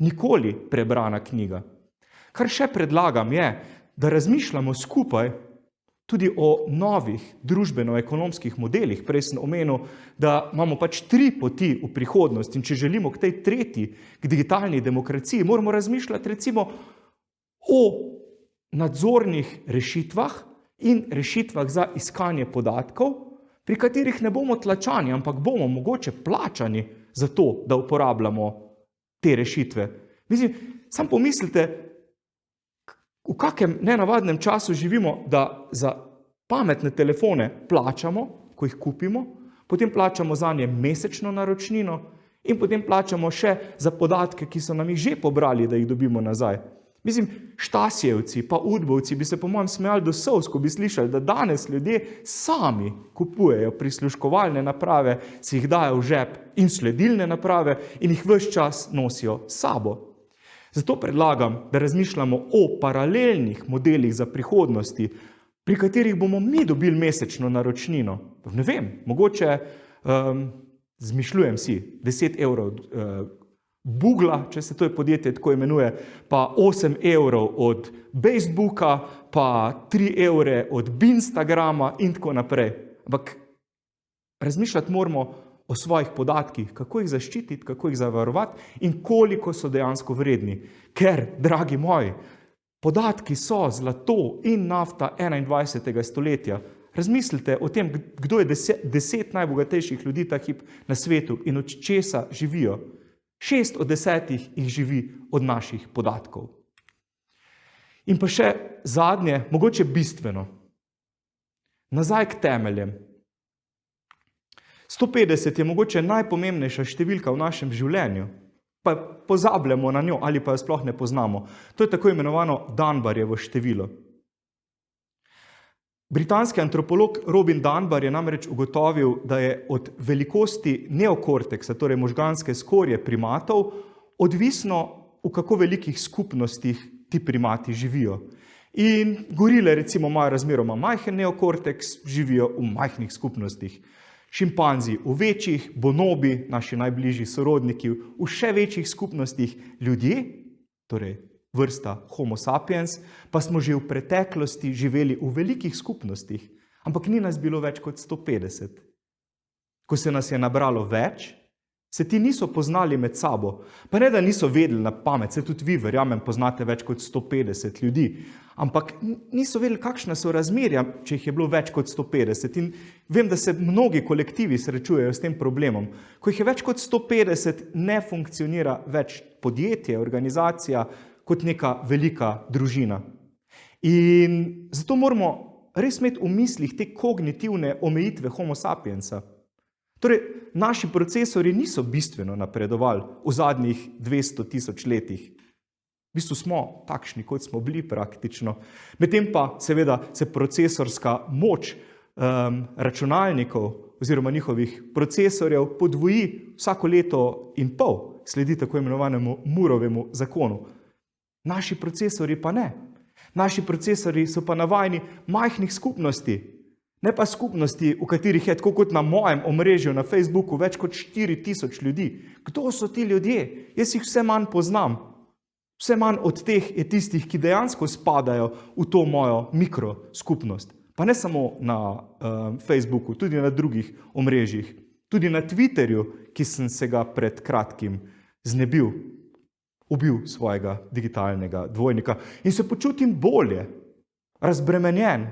Speaker 3: Nikoli prebrana knjiga. Kar še predlagam je, da razmišljamo skupaj tudi o novih družbeno-ekonomskih modelih. Prej sem omenil, da imamo 3 poti v prihodnost in če želimo k tej tretji, k digitalni demokraciji, moramo razmišljati recimo o nadzornih rešitvah in rešitvah za iskanje podatkov, pri katerih ne bomo tlačani, ampak bomo mogoče plačani za to, da uporabljamo te rešitve. Mislim, samo pomislite, v kakem nenavadnem času živimo, da za pametne telefone plačamo, ko jih kupimo, potem plačamo zanje mesečno naročnino in potem plačamo še za podatke, ki so nam jih že pobrali, da jih dobimo nazaj. Mislim, Štasjevci pa Udbovci bi se po mojem smejali do solz, ko bi slišali, da danes ljudje sami kupujejo prisluškovalne naprave, si jih dajo v žep in sledilne naprave in jih ves čas nosijo s sabo. Zato predlagam, da razmišljamo o paralelnih modelih za prihodnosti, pri katerih bomo mi dobili mesečno naročnino. Ne vem, mogoče zmišljujem si 10 evrov Googla, če se to podjetje tako imenuje, pa 8 evrov od Facebooka, pa 3 evre od Instagrama in tako naprej. Ampak razmišljati moramo o svojih podatkih, kako jih zaščititi, kako jih zavarovati in koliko so dejansko vredni. Ker, dragi moji, podatki so zlato in nafta 21. stoletja. Razmislite o tem, kdo je 10 najbogatejših ljudi ta hip na svetu in od česa živijo. 6 od 10 jih živi od naših podatkov. In pa še zadnje, mogoče bistveno. Nazaj k temeljem. 150 je mogoče najpomembnejša številka v našem življenju, pa pozabljamo na njo ali pa jo sploh ne poznamo. To je tako imenovano Dunbarjevo število. Britanski antropolog Robin Dunbar je namreč ugotovil, da je od velikosti neokorteksa, torej možganske skorje primatov, odvisno, v kako velikih skupnostih ti primati živijo. In gorile recimo imajo razmeroma majhen neokorteks, živijo v majhnih skupnostih. Šimpanzi v večjih, bonobi, naši najbližji sorodniki, v še večjih skupnostih, ljudje, torej vrsta Homo sapiens, pa smo že v preteklosti živeli v velikih skupnostih, ampak ni nas bilo več kot 150. Ko se nas je nabralo več, se ti niso poznali med sabo. Pa ne, da niso vedeli na pamet, se tudi vi, verjamem, poznate več kot 150 ljudi, ampak niso vedeli, kakšna so razmerja, če jih je bilo več kot 150. In vem, da se mnogi kolektivi srečujejo s tem problemom. Ko jih je več kot 150, ne funkcionira več podjetje, organizacija, kot neka velika družina. In zato moramo res imeti v mislih te kognitivne omejitve Homo sapiensa. Torej, naši procesori niso bistveno napredovali v zadnjih 200 000 letih. V bistvu smo takšni, kot smo bili praktično. Medtem pa seveda se procesorska moč računalnikov oziroma njihovih procesorjev podvoji vsako leto in pol, sledi tako imenovanemu Moorovemu zakonu. Naši procesori pa ne. Naši procesori so pa navajeni majhnih skupnosti, ne pa skupnosti, v katerih je tako kot na mojem omrežju na Facebooku več kot 4000 ljudi. Kdo so ti ljudje? Jaz jih vse manj poznam. Vse manj od teh je tistih, ki dejansko spadajo v to mojo mikroskupnost. Pa ne samo na Facebooku, tudi na drugih omrežjih. Tudi na Twitterju, ki sem se ga pred kratkim znebil. Ubil svojega digitalnega dvojnika in se počutim bolje, razbremenjen.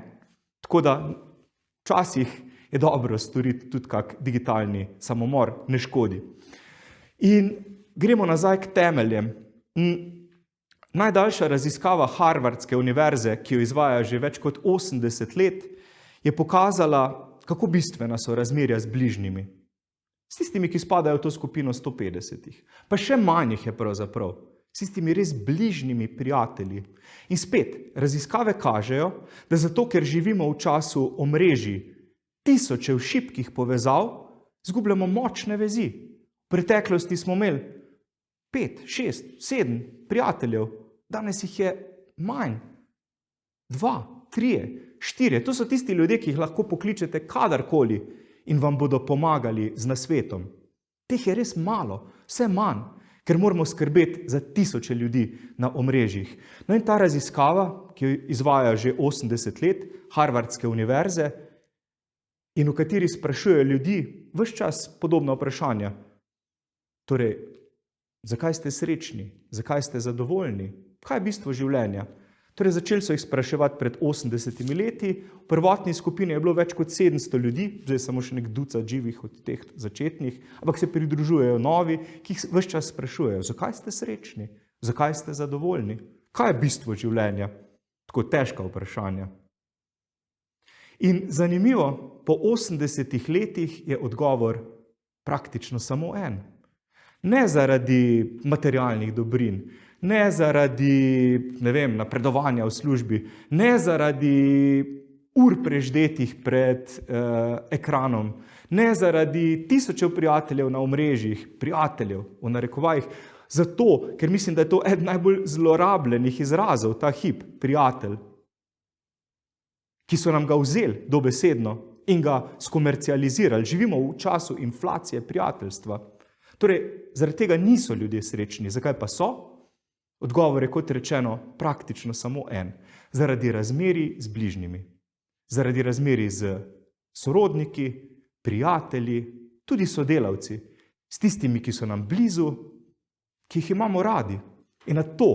Speaker 3: Tako da včasih je dobro storiti tudi kak digitalni samomor, ne škodi. In gremo nazaj k temeljem. Najdaljša raziskava Harvardske univerze, ki jo izvaja že več kot 80 let, je pokazala, kako bistvena so razmerja z bližnjimi. S tistimi, ki spadajo v to skupino 150. Pa še manj jih je pravzaprav. S tistimi res bližnjimi prijatelji. In spet, raziskave kažejo, da zato, ker živimo v času omrežij, tisočev šibkih povezav, zgubljamo močne vezi. V preteklosti smo imeli 5, 6, 7 prijateljev, danes jih je manj. 2, 3, 4. To so tisti ljudje, ki jih lahko pokličete kadarkoli in vam bodo pomagali z nasvetom. Teh je res malo, vse manj, ker moramo skrbeti za tisoče ljudi na omrežjih. No in ta raziskava, ki jo izvaja že 80 let, Harvardske univerze, in v kateri sprašujejo ljudi ves čas podobna vprašanja. Torej, zakaj ste srečni? Zakaj ste zadovoljni? Kaj je bistvo življenja? Torej, začeli so jih spraševati pred 80 leti, v prvotni skupini je bilo več kot 700 ljudi, zdaj samo še nek ducat živih od teh začetnih, ampak se pridružujejo novi, ki jih ves čas sprašujejo, zakaj ste srečni? Zakaj ste zadovoljni? Kaj je bistvo življenja? Tako težka vprašanja. In zanimivo, po 80 letih je odgovor praktično samo en. Ne zaradi materialnih dobrin, ne zaradi, ne vem, napredovanja v službi, ne zaradi ur preždetih pred ekranom, ne zaradi tisočev prijateljev na omrežjih, prijateljev v narekovajih, zato, ker mislim, da je to eden najbolj zlorabljenih izrazov, ta hip, prijatelj, ki so nam ga vzeli dobesedno in ga skomercializirali. Živimo v času inflacije prijateljstva. Torej, zaradi tega niso ljudje srečni. Zakaj pa so? Odgovor je, kot rečeno, praktično samo en. Zaradi razmerij z bližnjimi. Zaradi razmerij z sorodniki, prijatelji, tudi sodelavci, s tistimi, ki so nam blizu, ki jih imamo radi. In na to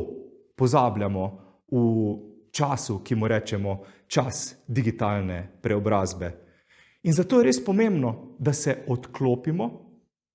Speaker 3: pozabljamo v času, ki mu rečemo čas digitalne preobrazbe. In zato je res pomembno, da se odklopimo.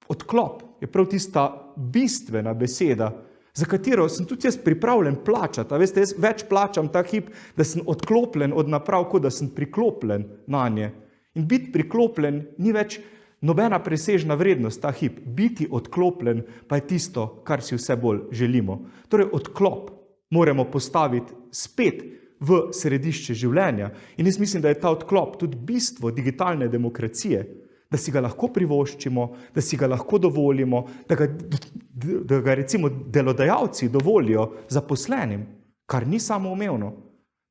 Speaker 3: Odklop je prav tista bistvena beseda, za katero sem tudi jaz pripravljen plačati. A veste, jaz več plačam ta hip, da sem odklopljen od naprav, kot da sem priklopljen na nje. In biti priklopljen ni več nobena presežna vrednost ta hip. Biti odklopljen pa je tisto, kar si vse bolj želimo. Torej, odklop moramo postaviti spet v središče življenja. In jaz mislim, da je ta odklop tudi bistvo digitalne demokracije, da si ga lahko privoščimo, da si ga lahko dovolimo, da ga recimo delodajalci dovolijo zaposlenim, kar ni samoumevno,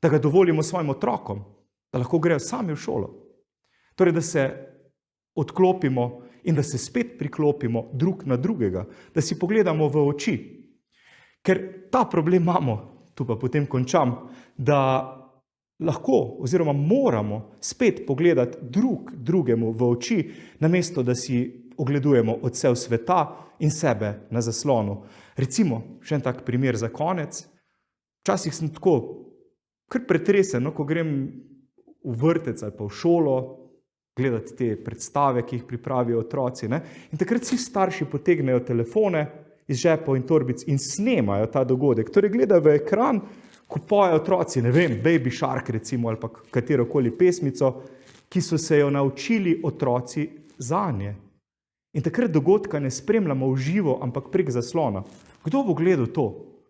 Speaker 3: da ga dovolimo svojim otrokom, da lahko grejo sami v šolo. Torej, da se odklopimo in da se spet priklopimo drug na drugega, da si pogledamo v oči. Ker ta problem imamo, tu pa potem končam, da lahko oziroma moramo spet pogledati drugemu v oči, namesto da si ogledujemo odsev sveta in sebe na zaslonu. Recimo, še en tak primer za konec. Včasih sem tako kar pretresen, ko grem v vrtec ali pa v šolo, gledati te predstave, ki jih pripravijo otroci. Ne? In takrat vsi starši potegnejo telefone iz žepov in torbic in snemajo ta dogodek. Torej gledajo v ekran, ko pojejo otroci, ne vem, Baby Shark recimo ali pa katerokoli pesmico, ki so se jo naučili otroci zanje. In takrat dogodka ne spremljamo v živo, ampak prek zaslona. Kdo bo gledal to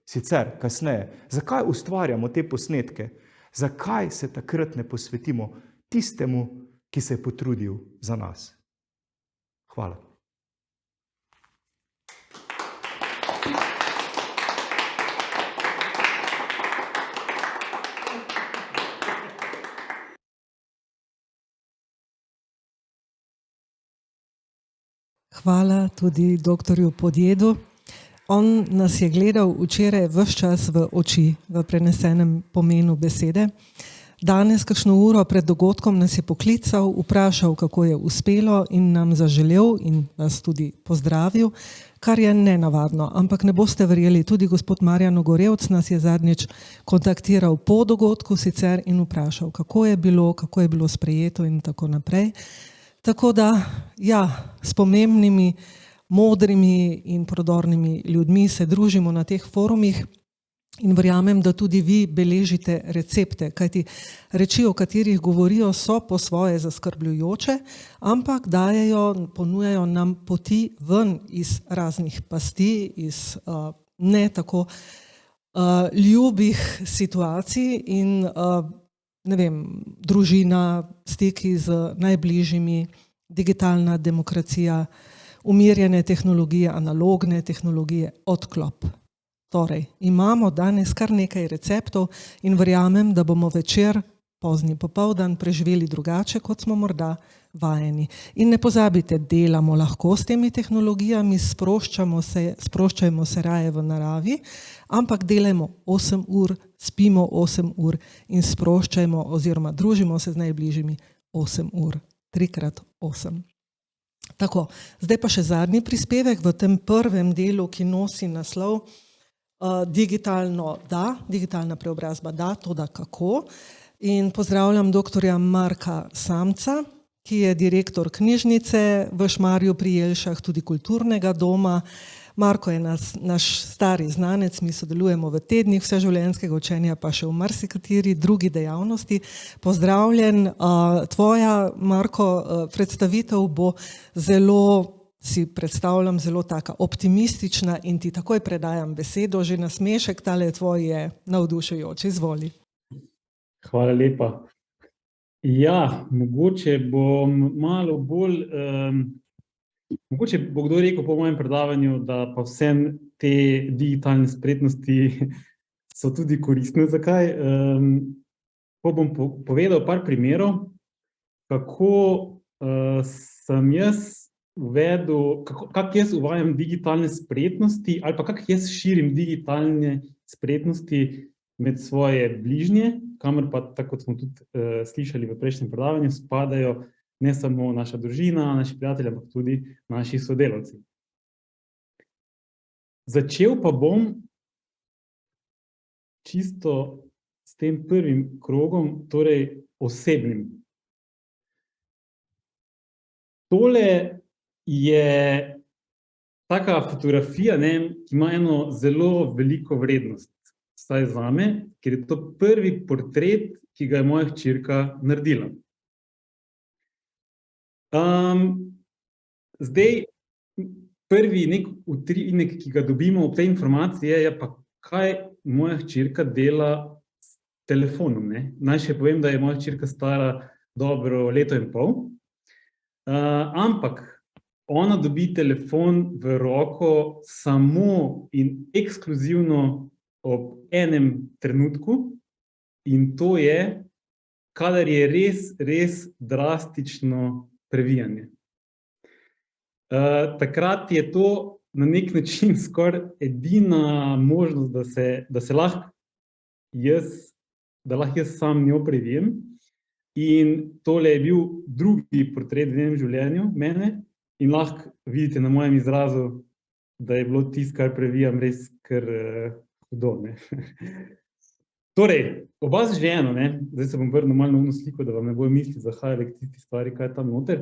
Speaker 3: sicer kasneje? Zakaj ustvarjamo te posnetke? Zakaj se takrat ne posvetimo tistemu, ki se je potrudil za nas? Hvala.
Speaker 1: Hvala tudi doktorju Podjedu. On nas je gledal včeraj ves čas v oči, v prenesenem pomenu besede. Danes, kakšno uro pred dogodkom, nas je poklical, vprašal, kako je uspelo in nam zaželel in nas tudi pozdravil, kar je nenavadno. Ampak ne boste verjeli, tudi gospod Marjan Ogorevc nas je zadnjič kontaktiral po dogodku sicer in vprašal, kako je bilo sprejeto in tako naprej. Tako da, ja, s pomembnimi, modrimi in prodornimi ljudmi se družimo na teh forumih in verjamem, da tudi vi beležite recepte, kajti reči, o katerih govorijo, so po svoje zaskrbljujoče, ampak ponujajo nam poti ven iz raznih pasti, iz ne tako ljubih situacij in ne vem, družina, stiki z najbližjimi, digitalna demokracija, umirjene tehnologije, analogne tehnologije, odklop. Torej, imamo danes kar nekaj receptov in verjamem, da bomo večer, pozni popoldan, preživeli drugače, kot smo morda vajeni. In ne pozabite, delamo lahko s temi tehnologijami, sproščajmo se raje v naravi, ampak delajmo 8 ur, spimo 8 ur in sproščajmo oziroma družimo se z najbližjimi 8 ur, 3x8. Tako, zdaj pa še zadnji prispevek v tem prvem delu, ki nosi naslov digitalna preobrazba da, toda kako. In pozdravljam doktorja Marka Samca, ki je direktor knjižnice v Šmarju pri Jelšah, tudi kulturnega doma. Marko je naš stari znanec, mi sodelujemo v tednih vseživljenjskega učenja, pa še v marsikateri drugi dejavnosti. Pozdravljen, tvoja, Marko, predstavitev bo zelo si predstavljam zelo taka optimistična in ti takoj predajam besedo, že nasmešek tale tvoj je navdušujoč, izvoli.
Speaker 4: Hvala lepa. Ja, mogoče bom malo bolj, mogoče bo kdo rekel po mojem predavanju, da pa vsem te digitalne spretnosti so tudi koristne. Zakaj? Pa bom povedal par primerov, kako sem jaz uvedel, kako jaz uvajam digitalne spretnosti ali pa kako jaz širim digitalne spretnosti med svoje bližnje, kamor pa, tako kot smo tudi slišali v prejšnjem predavanju, spadajo ne samo naša družina, naši prijatelji, ampak tudi naši sodelavci. Začel pa bom čisto s tem prvim krogom, torej osebnim. Tole je taka fotografija, ki ima eno zelo veliko vrednost, vsaj zame, ker je to prvi portret, ki ga je moja hčerka naredila. Zdaj, prvi nek utrinek, ki ga dobimo ob tej informaciji, je pa, kaj moja hčerka dela s telefonom. Naj še povem, da je moja hčerka stara dobro leto in pol, ampak ona dobi telefon v roko samo in ekskluzivno ob enem trenutku, in to je, kadar je res drastično previjanje. Takrat je to na nek način skoraj edina možnost, da lahko jaz sam njo previjem. In tole je bil drugi portret v njenem življenju mene in lahko vidite na mojem izrazu, da je bilo tisto, kar previjam, res kar hudo. Torej, oba z ženo, zdaj se bom vrnil malo na ono sliko, da vam ne bojo misli zahajali k tisti stvari, kaj je tam noter.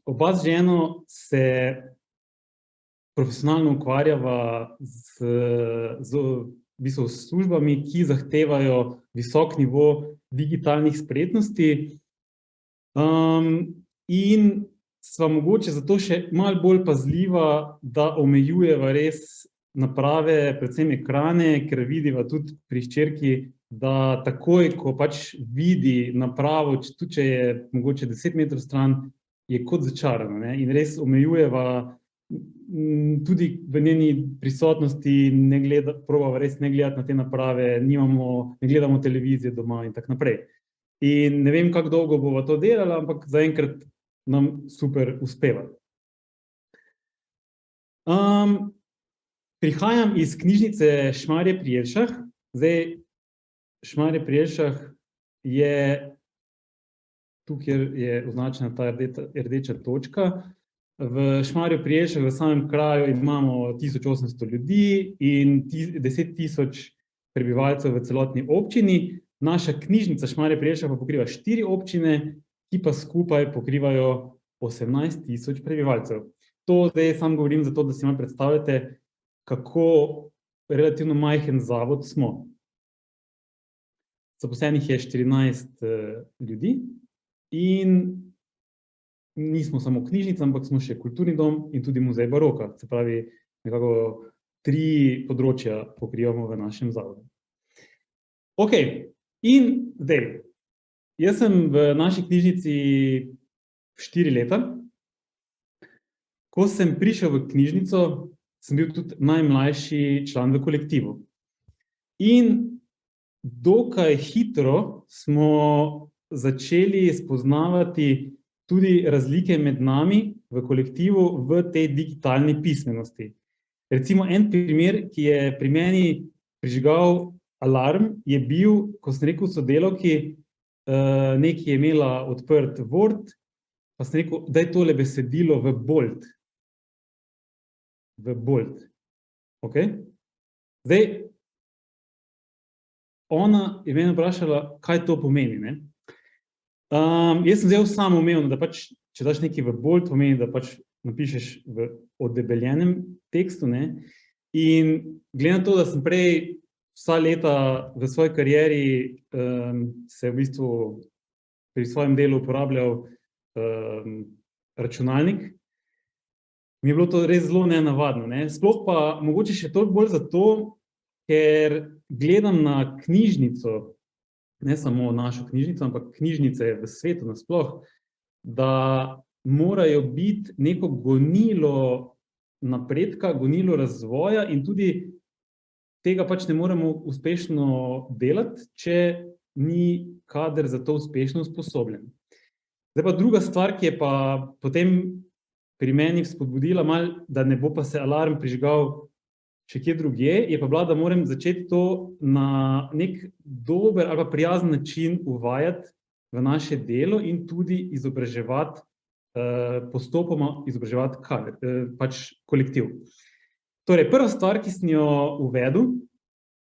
Speaker 4: Oba z ženo se profesionalno ukvarjava z službami, ki zahtevajo visok nivo digitalnih spretnosti, in sva mogoče zato še malo bolj pazljiva, da omejujeva res naprave, predvsem ekrane, ker vidiva tudi pri hčerki, da takoj, ko pač vidi napravo, tudi če je mogoče 10 metrov stran, je kot začarana, in res omejujeva tudi v njeni prisotnosti, probava res ne gledati na te naprave, ne gledamo televizije doma in tako naprej. In ne vem, kako dolgo bova to delala, ampak zaenkrat nam super uspeva. Prihajam iz knjižnice Šmarje pri Jelšah. Zdaj, Šmarje pri Jelšah je tu, kjer je označena ta rdeča točka. V Šmarju pri Jelšah, v samem kraju, imamo 1800 ljudi in 10.000 prebivalcev v celotni občini. Naša knjižnica Šmarje pri Jelšah pa pokriva 4 občine, ki pa skupaj pokrivajo 18.000 prebivalcev. To zdaj sam govorim zato, da si malo predstavljate, kako relativno majhen zavod smo. Zaposlenih je 14 ljudi in nismo samo knjižnica, ampak smo še kulturni dom in tudi muzej baroka. Se pravi, nekako 3 področja pokrivamo v našem zavodu. Ok, in zdaj, jaz sem v naši knjižnici 4 leta. Ko sem prišel v knjižnico, sem bil tudi najmlajši član v kolektivu. In dokaj hitro smo začeli spoznavati tudi razlike med nami v kolektivu v tej digitalni pismenosti. Recimo en primer, ki je pri meni prižgal alarm, je bil, ko sem rekel sodelavki, nekaj je imela odprt Word, pa sem rekel, daj tole besedilo v bold. V bold. Ok? Zdaj, ona je mene vprašala, kaj to pomeni. Jaz sem zdaj samo umevno, da pač, če daš nekaj v bold, pomeni, da pač napišeš v odebeljenem tekstu. In glede na to, da sem prej vsa leta v svoji karieri se v bistvu pri svojem delu uporabljal računalnik, mi je bilo to res zelo nenavadno. Ne? Sploh pa mogoče še toliko bolj zato, ker gledam na knjižnico, ne samo našo knjižnico, ampak knjižnice v svetu nasploh, da morajo biti neko gonilo napredka, gonilo razvoja in tudi tega pač ne moremo uspešno delati, če ni kader za to uspešno usposobljen. Zdaj pa druga stvar, ki je pa potem pri meni spodbudila malo, da ne bo pa se alarm prižgal še kje drugje, je pa bila, da moram začeti to na nek dober ali pa prijazen način uvajati v naše delo in tudi izobraževati, postopoma izobraževati pač kolektiv. Torej, prva stvar, ki sem jo uvedel,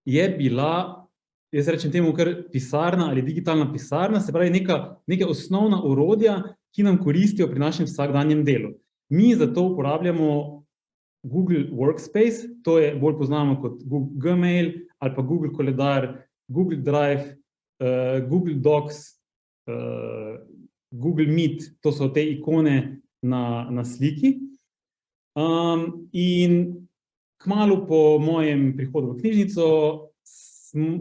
Speaker 4: je bila, jaz rečem temu kar pisarna ali digitalna pisarna, se pravi neka osnovna orodja, ki nam koristijo pri našem vsakdanjem delu. Mi zato uporabljamo Google Workspace, to je bolj poznamo kot Google Gmail ali pa Google koledar, Google Drive, Google Docs, Google Meet, to so te ikone na sliki. In kmalu po mojem prihodu v knjižnico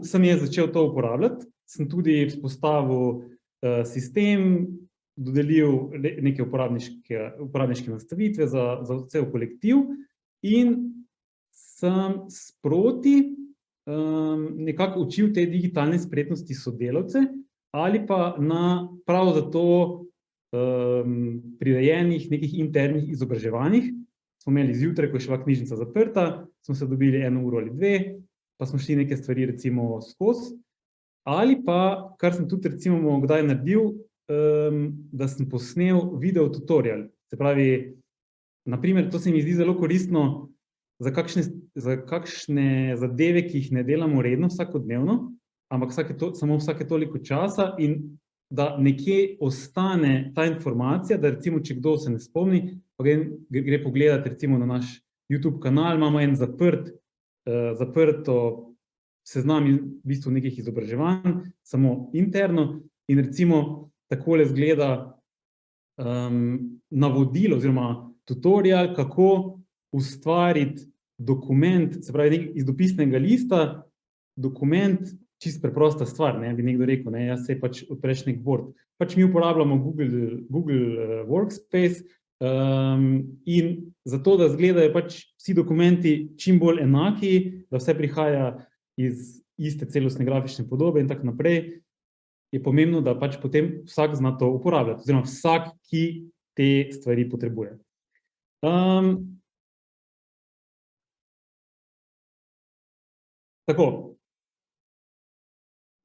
Speaker 4: sem jaz začel to uporabljati, sem tudi vzpostavil sistem, dodelil neke uporabniške nastavitve za cel kolektiv in sem sproti nekako učil te digitalne spretnosti sodelavce ali pa na prav zato prirejenih nekih internih izobraževanjih. Smo imeli zjutraj, ko je šla knjižnica zaprta, smo se dobili 1 uro ali 2, pa smo šli neke stvari recimo skozi. Ali pa, kar sem tudi recimo kdaj naredil, da sem posnel video tutorial. Se pravi, naprimer, to se mi zdi zelo koristno za kakšne zadeve, ki jih ne delamo redno vsakodnevno, ampak samo vsake toliko časa in da nekje ostane ta informacija, da recimo, če kdo se ne spomni, pa gre pogledati recimo na naš YouTube kanal, imamo en zaprto seznam v bistvu nekih izobraževanj, samo interno in recimo takole izgleda navodilo oziroma tutorial, kako ustvariti dokument, se pravi iz dopisnega lista, dokument, čisto preprosta stvar, ne, bi nekdo rekel, ne, jaz se pač odpreš nek Word. Pač mi uporabljamo Google Workspace in zato, da izgledajo pač vsi dokumenti čim bolj enaki, da vse prihaja iz iste celostne grafične podobe in tako naprej, je pomembno, da pač potem vsak zna to uporabljati, oziroma vsak, ki te stvari potrebuje. Tako.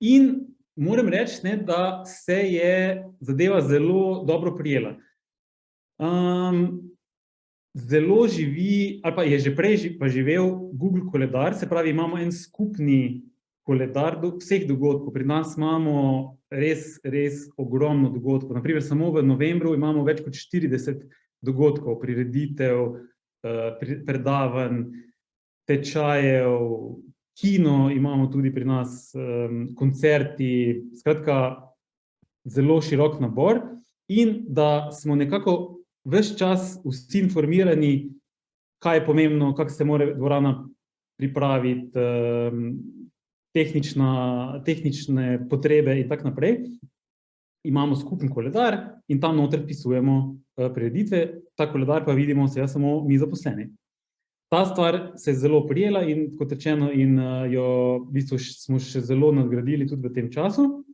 Speaker 4: In moram reči, ne, da se je zadeva zelo dobro prijela. Zelo živi, ali pa je že prej pa živel Google koledar, se pravi, imamo en skupni koledar vseh dogodkov. Pri nas imamo res ogromno dogodkov. Naprimer, samo v novembru imamo več kot 40 dogodkov, prireditev, predavanj, tečajev, kino imamo tudi pri nas, koncerti, skratka, zelo širok nabor in da smo nekako ves čas vsi informirani, kaj je pomembno, kako se mora dvorana pripraviti, tehnične potrebe in tako naprej. Imamo skupen koledar in tam noter vpisujemo prireditve, ta koledar pa vidimo seveda samo mi zaposleni. Ta stvar se je zelo prijela in kot rečeno in jo v bistvu smo še zelo nadgradili tudi v tem času.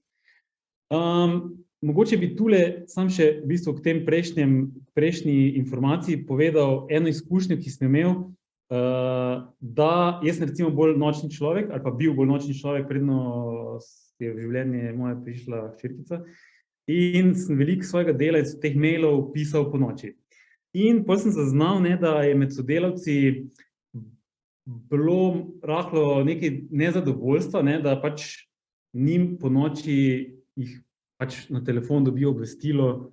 Speaker 4: Mogoče bi tule sam še v bistvu k tem prejšnji informaciji povedal eno izkušnjo, ki sem imel, da jaz sem recimo bolj nočni človek ali pa bil bolj nočni človek, predno je v življenje moje prišla hčerkica in sem veliko svojega dela in teh mailov pisal po noči. In potem sem zaznal, ne, da je med sodelavci bilo rahlo nekaj nezadovoljstva, ne, da pač njim po noči jih pač na telefon dobijo obvestilo,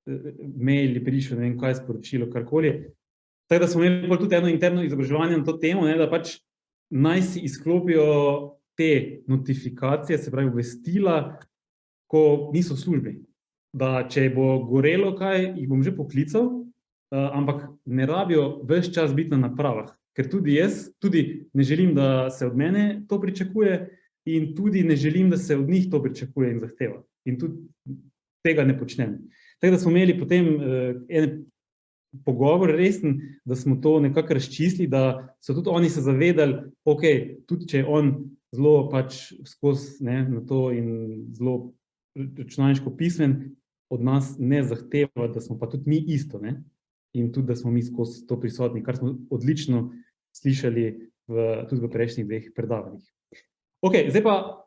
Speaker 4: mail je prišel, ne vem kaj sporočilo, karkoli. Tako da smo imeli tudi eno interno izobraževanje na to temo, ne, da pač naj si izklopijo te notifikacije, se pravi obvestila, ko niso v službi. Da če bo gorelo kaj, jih bom že poklical, ampak ne rabijo ves čas biti na napravah. Ker tudi jaz ne želim, da se od mene to pričakuje in tudi ne želim, da se od njih to pričakuje in zahteva. In tudi tega ne počnem. Tako da smo imeli potem en pogovor resen, da smo to nekako razčistili, da so tudi oni se zavedali, ok, tudi če on zelo pač skozi na to in zelo računalniško pismen, od nas ne zahteva, da smo pa tudi mi isto, ne? In tudi, da smo mi skozi to prisotni, kar smo odlično slišali tudi v prejšnjih 2 predavanjih. Ok, zdaj pa,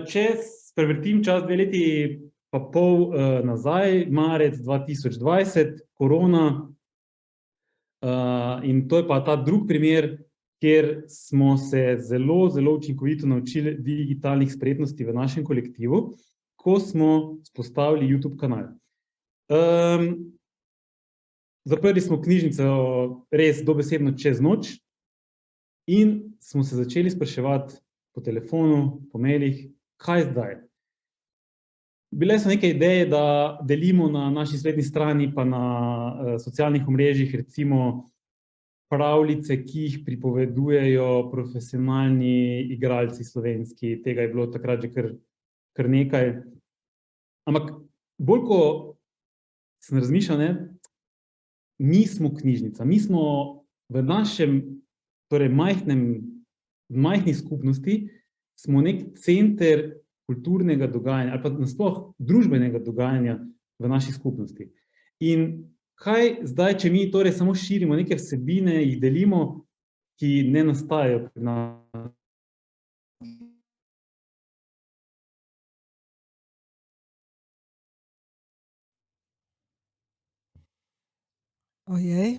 Speaker 4: če prevrtim čas 2 leti pa pol nazaj, marec 2020, korona, in to je pa ta drug primer, kjer smo se zelo, zelo učinkovito naučili digitalnih spretnosti v našem kolektivu, ko smo vzpostavili YouTube kanal. Zaprli smo knjižnico res dobesedno čez noč in smo se začeli spraševati po telefonu, po mailih, kaj zdaj? Bile so neke ideje, da delimo na naši spletni strani pa na socialnih omrežjih recimo pravljice, ki jih pripovedujejo profesionalni igralci slovenski. Tega je bilo takrat že kar nekaj. Ampak bolj ko sem razmišljal, mi smo knjižnica, mi smo v našem, torej majhni skupnosti, smo nek center kulturnega dogajanja ali pa nasploh družbenega dogajanja v naši skupnosti. In kaj zdaj, če mi torej samo širimo neke vsebine, jih delimo, ki ne nastajajo pri nas?
Speaker 1: Ojej.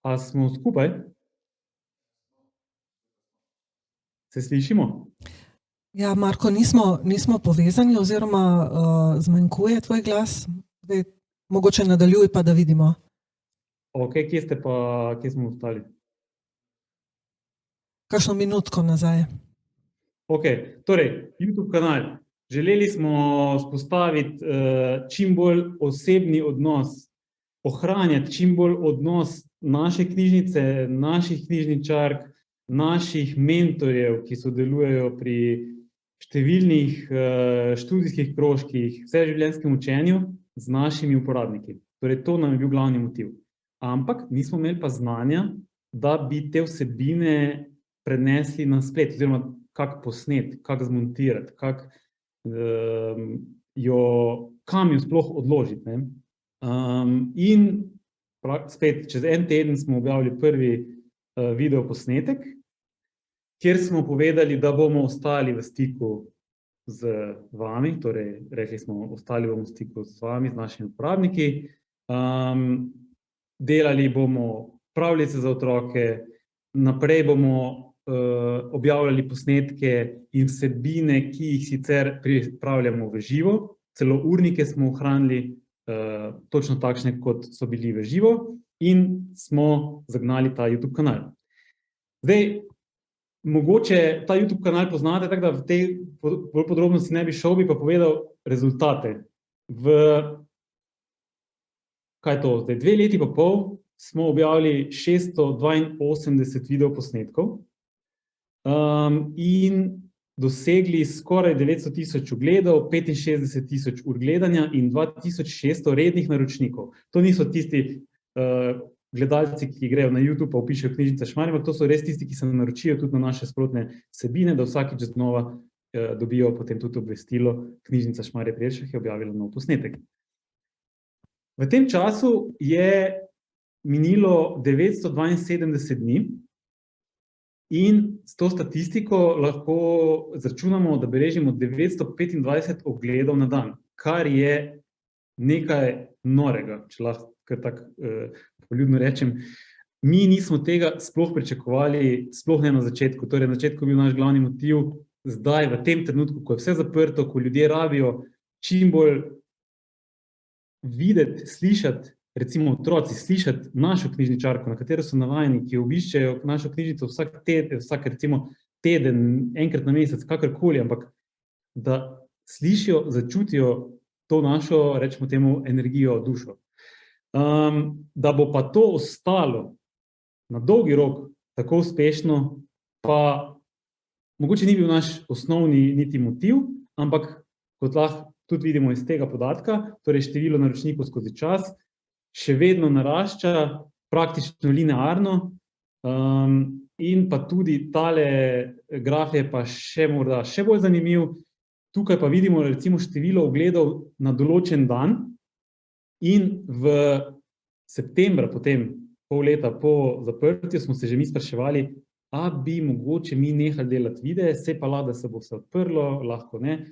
Speaker 4: A smo skupaj? Se slišimo?
Speaker 1: Ja, Marko, nismo povezani oziroma zmanjkuje tvoj glas. Zdaj, mogoče nadaljuj pa, da vidimo.
Speaker 4: Ok, kje ste pa, kje smo ostali?
Speaker 1: Kakšno minutko nazaj.
Speaker 4: Ok, torej, YouTube kanal. Želeli smo vzpostaviti čim bolj osebni odnos, ohranjati čim bolj odnos naše knjižnice, naših knjižničark, naših mentorjev, ki sodelujejo pri številnih študijskih krožkih, vseživljenjskem učenju z našimi uporabniki. Torej, to nam je bil glavni motiv. Ampak nismo imeli pa znanja, da bi te vsebine prenesli na splet, oziroma kako posneti, kako zmontirati, kam jo sploh odložiti. In spet, čez en teden smo objavili prvi video posnetek, kjer smo povedali, da bomo ostali v stiku z vami, torej rekli smo, ostali bomo v stiku z vami, z našimi uporabniki, delali bomo pravljice za otroke, naprej bomo objavljali posnetke in vsebine, ki jih sicer pripravljamo v živo, celo urnike smo ohranili točno takšne, kot so bili v živo, in smo zagnali ta YouTube kanal. Zdaj, mogoče ta YouTube kanal poznate, tako da v tej bolj podrobnosti ne bi šel, bi pa povedal rezultate. Kaj je to? Zdaj, 2 leti pa pol smo objavili 682 videoposnetkov in dosegli skoraj 900,000 ogledov, 65,000 ur gledanja in 2,600 rednih naročnikov. To niso tisti gledalci, ki grejo na YouTube pa vpišejo Knjižnica Šmarje, to so res tisti, ki se naročijo tudi na naše sprotne vsebine, da vsakič znova dobijo potem tudi obvestilo, Knjižnica Šmarje pri Jelšah je objavila nov posnetek. V tem času je minilo 972 dni in s to statistiko lahko izračunamo, da beležimo 925 ogledov na dan, kar je nekaj norega, če lahko kar tako poljudno rečem. Mi nismo tega sploh pričakovali, sploh ne na začetku. Torej, na začetku je bil naš glavni motiv, zdaj, v tem trenutku, ko je vse zaprto, ko ljudje rabijo čim bolj videti, slišati recimo otroci slišati našo knjižničarko, na katero so navajeni, ki obiščejo našo knjižnico vsak recimo teden, enkrat na mesec, kakorkoli, ampak da slišijo, začutijo to našo, rečemo temu, energijo, dušo. Da bo pa to ostalo na dolgi rok tako uspešno, pa mogoče ni bil naš osnovni niti motiv, ampak kot lahko tudi vidimo iz tega podatka, torej število naročnikov skozi čas, še vedno narašča, praktično linearno, in pa tudi tale graf je pa morda še bolj zanimiv. Tukaj pa vidimo recimo število ogledov na določen dan in v septembra, potem pol leta po zaprtju, smo se že mi spraševali, a bi mogoče mi nehali delati videe, se pa da se bo vse odprlo, lahko ne.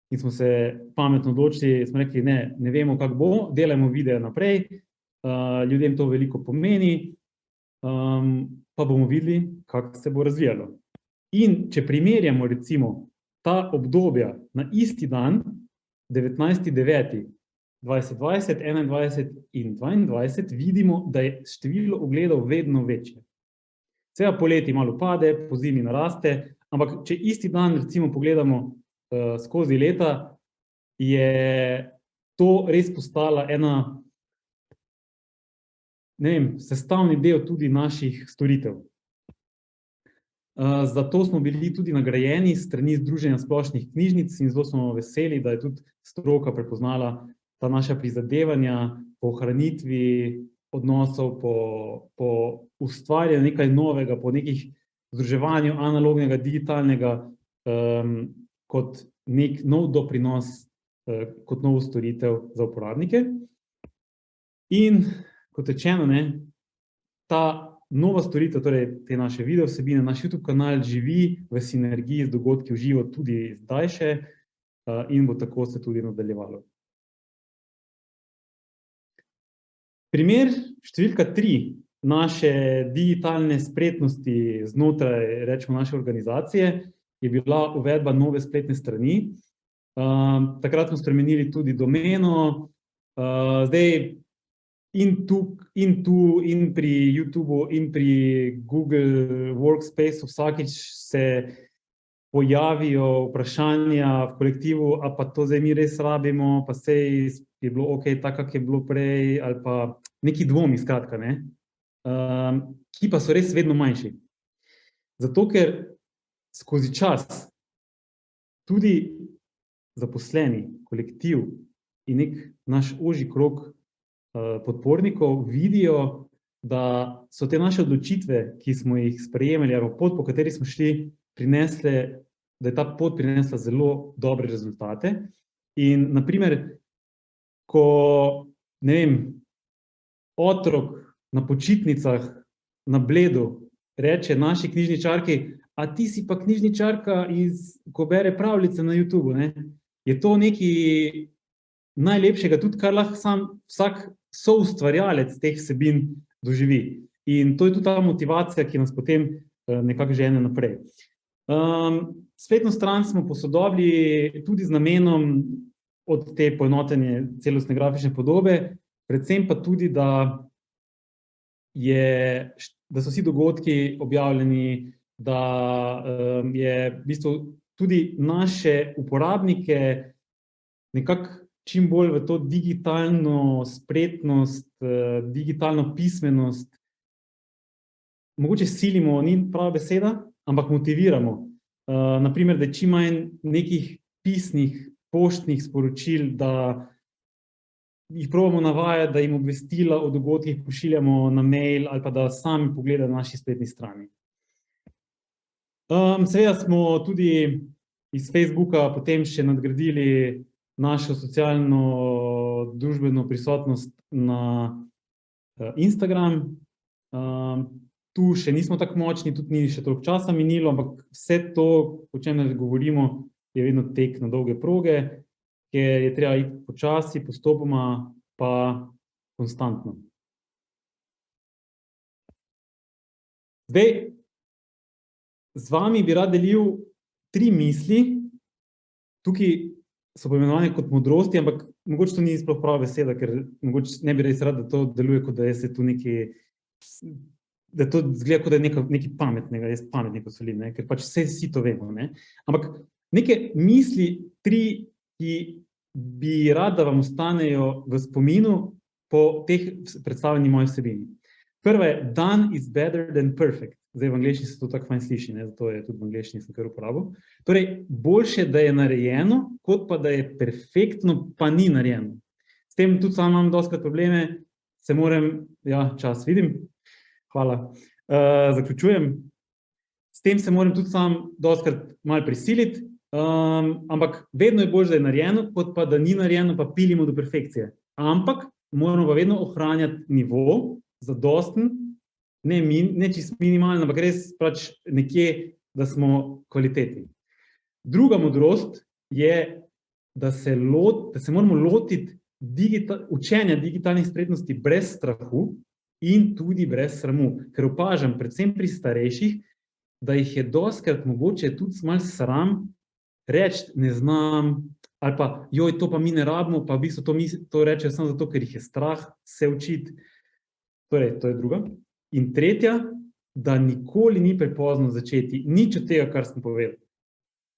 Speaker 4: In smo se pametno odločili, smo rekli, ne vemo, kako bo, delajmo videe naprej, ljudem to veliko pomeni, pa bomo videli, kako se bo razvijalo. In če primerjamo recimo ta obdobja na isti dan, 19.9.2020, 21 in 22, vidimo, da je število ogledov vedno večje. Seveda poleti malo pade, pozimi naraste, ampak če isti dan recimo pogledamo skozi leta, je to res postala ena, sestavni del tudi naših storitev. Zato smo bili tudi nagrajeni s strani Združenja splošnih knjižnic in zelo smo veseli, da je tudi stroka prepoznala ta naša prizadevanja po ohranitvi odnosov, po ustvarjanju nekaj novega, po nekih združevanju analognega, digitalnega, kot nek nov doprinos, kot novo storitev za uporabnike. In kot rečeno, ta nova storitev, torej te naše video vsebine, naš YouTube kanal živi v sinergiji z dogodki v živo tudi zdaj še in bo tako se tudi nadaljevalo. Primer številka 3 naše digitalne spretnosti znotraj, rečemo, naše organizacije je bila uvedba nove spletne strani. Takrat smo spremenili tudi domeno, zdaj in pri YouTubeu in pri Google Workspace vsakič se pojavijo vprašanja v kolektivu, a pa to zdaj mi res rabimo, pa sej je bilo ok, tako, kak je bilo prej, ali pa neki dvomi, skratka, ki pa so res vedno manjši. Zato, ker skozi čas tudi zaposleni, kolektiv in nek naš ožji krog podpornikov vidijo, da so te naše odločitve, ki smo jih sprejemali, ali pot, po kateri smo šli, da je ta pot prinesla zelo dobre rezultate. In naprimer, ko, otrok na počitnicah na Bledu reče naši knjižničarki, a ti si pa knjižničarka, ko bere pravljice na YouTubeu, je to nekaj najlepšega, tudi kar lahko sam vsak soustvarjalec teh vsebin doživi. In to je tudi ta motivacija, ki nas potem nekako žene naprej. Spletno stran smo posodobili tudi z namenom od te poenotene celostne grafične podobe, predvsem pa tudi, da so vsi dogodki objavljeni, da je v bistvu tudi naše uporabnike nekako čim bolj v to digitalno spretnost, digitalno pismenost, mogoče silimo, ni prava beseda, ampak motiviramo. Naprimer, da je čim manj nekih pisnih, poštnih sporočil, da jih probamo navajati, da jim obvestila o dogodkih pošiljamo na mail ali pa da sami pogledajo na naši spletni strani. Seveda smo tudi iz Facebooka potem še nadgradili našo socialno družbeno prisotnost na Instagram. Tu še nismo tako močni, tudi ni še toliko časa minilo, ampak vse to, o čemer govorimo, je vedno tek na dolge proge, ker je treba iti počasi, postopoma, pa konstantno. Zdaj, z vami bi rad delil 3 misli. Tukaj so poimenovane kot modrosti, ampak mogoče to ni sploh prava beseda, ker mogoče ne bi res rad, da to deluje, kot da je tu neki, da to zgleda, kot da je nekaj pametnega, jaz pametni kot solim, ne? Ker pač vsi to vemo. Ne? Ampak neke misli, 3, ki bi rad, da vam ostanejo v spominu po teh predstavljeni moji vsebini. Prva je, done is better than perfect. Zdaj v angleščini se to tako fajn sliši, ne? Zato je tudi v angleščini sem kar uporabil. Torej, boljše, da je narejeno, kot pa da je perfektno, pa ni narejeno. S tem tudi sam imam dostikrat probleme, se moram, čas vidim, hvala, zaključujem. S tem se moram tudi sam dostikrat malo prisiliti, ampak vedno je boljše, da je narejeno, kot pa da ni narejeno, pa pilimo do perfekcije. Ampak moramo pa vedno ohranjati nivo, zadosten, ne čisto minimalno, ampak res pač nekje, da smo kvalitetni. Druga modrost je, da se moramo lotiti učenja digitalnih spretnosti brez strahu in tudi brez sramu, ker opažam, predvsem pri starejših, da jih je dostikrat mogoče tudi malo sram reči, ne znam, ali pa, joj, to pa mi ne rabimo, pa v bistvu to rečejo samo zato, ker jih je strah se učiti. Torej, to je druga. In tretja, da nikoli ni prepozno začeti nič od tega, kar sem povedal.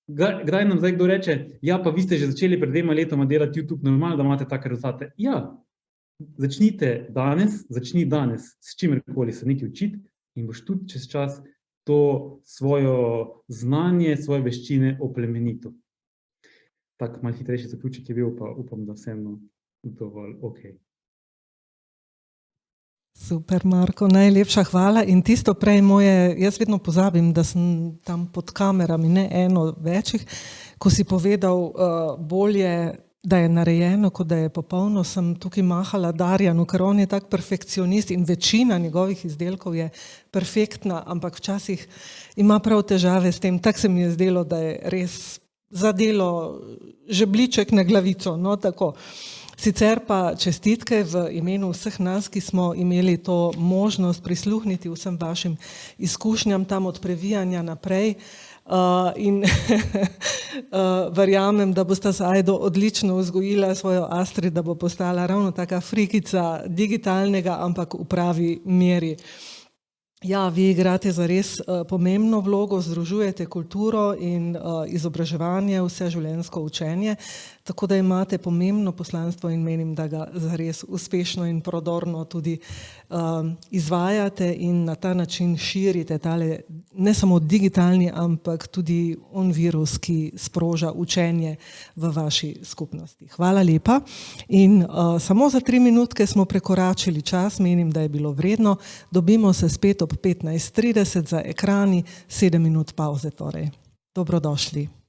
Speaker 4: Kdaj nam zdaj kdo reče, pa vi ste že začeli pred 2 letoma delati YouTube, normalno, da imate take rezultate. Začni danes, s čimerkoli se nekaj učiti in boš tudi čez čas to svojo znanje, svoje veščine oplemenito. Tak malo hitrejši zaključek je bil, pa upam, da vseeno dovolj okej.
Speaker 1: Super, Marko, najlepša hvala. In tisto prej moje, jaz vedno pozabim, da sem tam pod kamerami, ne eno večjih, ko si povedal bolje, da je narejeno, kot da je popolno, sem tukaj mahala Darjanu, ker on je tak perfekcionist in večina njegovih izdelkov je perfektna, ampak včasih ima prav težave s tem. Tako se mi je zdelo, da je res zadelo žebljiček na glavico, no tako. Sicer pa čestitke v imenu vseh nas, ki smo imeli to možnost prisluhniti vsem vašim izkušnjam tam od previjanja naprej in verjamem, da bosta z Ajdo odlično vzgojila svojo Astrid, da bo postala ravno taka frikica digitalnega, ampak v pravi meri. Vi igrate zares pomembno vlogo, združujete kulturo in izobraževanje, vseživljenjsko učenje, tako da imate pomembno poslanstvo in menim, da ga zares uspešno in prodorno tudi izvajate in na ta način širite tale ne samo digitalni, ampak tudi on virus, ki sproža učenje v vaši skupnosti. Hvala lepa. In samo za 3 minutke smo prekoračili čas, menim, da je bilo vredno. Dobimo se spet ob 15:30 za ekrani, 7 minut pauze torej. Dobrodošli.